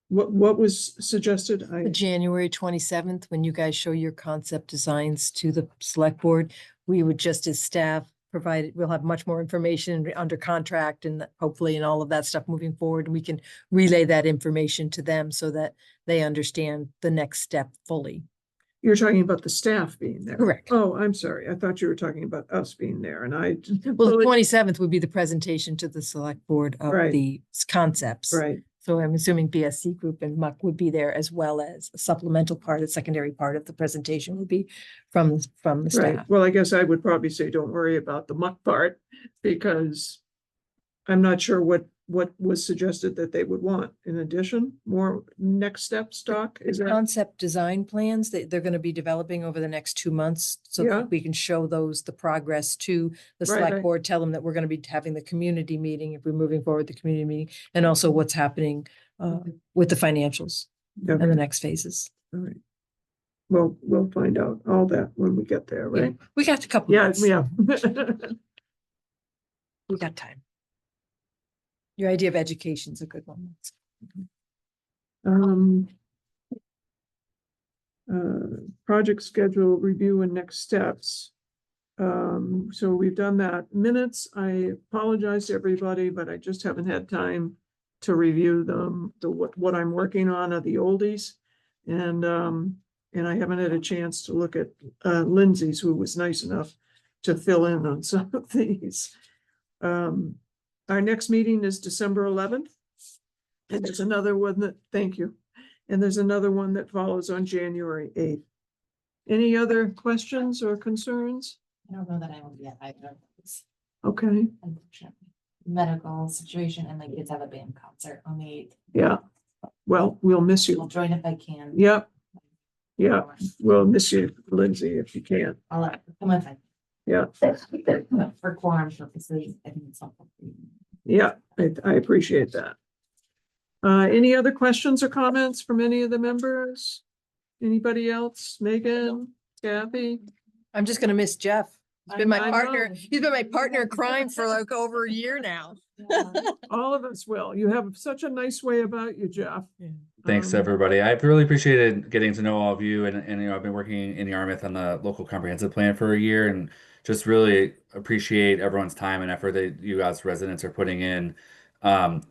What was suggested? The January 27th, when you guys show your concept designs to the select board, we would just as staff provide, we'll have much more information under contract and hopefully and all of that stuff moving forward. And we can relay that information to them so that they understand the next step fully. You're talking about the staff being there. Correct. Oh, I'm sorry. I thought you were talking about us being there, and I. Well, the 27th would be the presentation to the select board of Right. the concepts. Right, So I'm assuming BSC group and MUC would be there, as well as a supplemental part, a secondary part of the presentation would be from the right. staff. Well, I guess I would probably say, don't worry about the muck part, because I'm not sure what was suggested that they would want. In addition, more next steps talk, is that? Concept design plans that they're going to be developing over the next 2 months, so Yeah. that we can show those, the progress to the Right, select right. board, tell them that we're going to be having the community meeting, if we're moving forward, the community meeting, and also what's happening with the financials and Okay, the next phases. all right. Well, we'll find out all that when we get there, Yeah, right? we got a couple Yeah, months. yeah. We got time. Your idea of education is a good one. Um, project schedule review and next steps. So we've done that. Minutes, I apologize to everybody, but I just haven't had time to review them. What I'm working on are the oldies. And I haven't had a chance to look at Lindsay's, who was nice enough to fill in on some of these. Our next meeting is December 11th. And there's another one that, thank you. And there's another one that follows on January 8th. Any other questions or concerns? I don't know that I will be at either of those, Okay, unfortunately. Medical situation, and my kids have a band concert on the 8th. yeah. Well, we'll miss I'll you. join if I can. Yep. Yeah, we'll miss you, Lindsay, if you can. I'll come if I. Yeah, But for quorum purposes, I think it's helpful. yeah, I appreciate that. Any other questions or comments from any of the members? Anybody else? Megan, Kathy? I'm just gonna miss Jeff. He's been I my partner. know. He's been my partner in crime for like over a year now. All of us will. You have such a nice way about you, Jeff. Thanks, everybody. I've really appreciated getting to know all of you, and I've been working in Yarmouth on the local comprehensive plan for a year, and just really appreciate everyone's time and effort that you guys residents are putting in.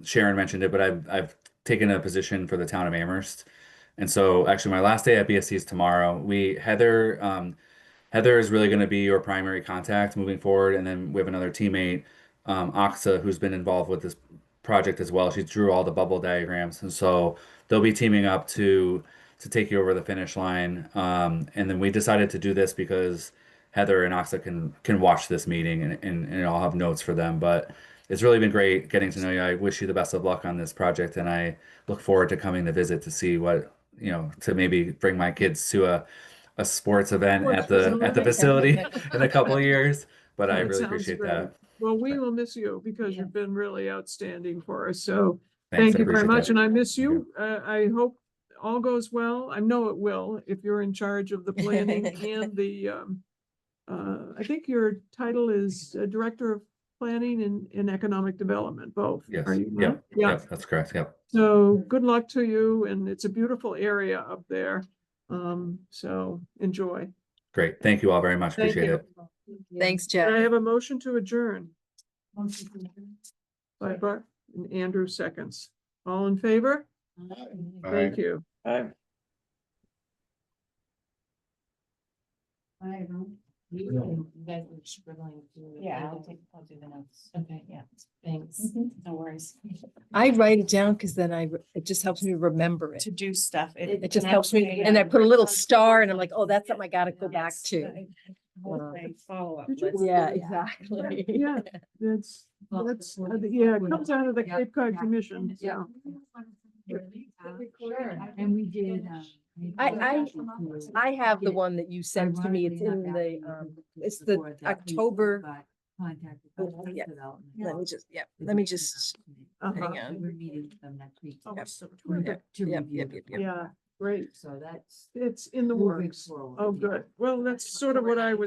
Sharon mentioned it, but I've taken a position for the town of Amherst, and so actually my last day at BSC is tomorrow. Heather is really going to be your primary contact moving forward, and then we have another teammate, Aksa, who's been involved with this project as well. She drew all the bubble diagrams, and so they'll be teaming up to take you over the finish line. And then we decided to do this because Heather and Aksa can watch this meeting, and I'll have notes for them. But it's really been great getting to know you. I wish you the best of luck on this project, and I look forward to coming to visit to see what, to maybe bring my kids to a sports event at the facility in a couple of years. But I That really sounds appreciate great. that. Well, we will miss you because you've been really outstanding for us. So Thanks, thank I you very appreciate much. that. And I miss you. I hope all goes well. I know it will if you're in charge of the planning and the, I think your title is Director of Planning and Economic Development, both. Yes. Are you not? Yep. Yeah. Yep. That's correct. Yep. So good luck to you. And it's a beautiful area up there. So enjoy. Great. Thank you all very much. Thank Appreciate you. it. Thanks, Can I Jeff. have a motion to adjourn? By Bart and Andrew seconds. All in favor? Thank you. You guys were scribbling through. Yeah, I'll do the notes. Okay, Yeah. thanks. No worries. I write it down because then it just helps me remember it. To do stuff. It just helps me, and I put a little star and I'm like, oh, that's something I gotta go back to. Follow up. Did you- Yeah, exactly. Yeah, that's, yeah, it comes out of the Cape Cod Commission, so. And we did. I have the one that you sent to me. It's in the, it's the October. Yeah. Let me just, hang on. We're meeting with them next week. Oh, Yep. so To terrific. review. Yeah, great. So that's. It's in the moving works. forward. Oh, good. Well, that's sort of what I was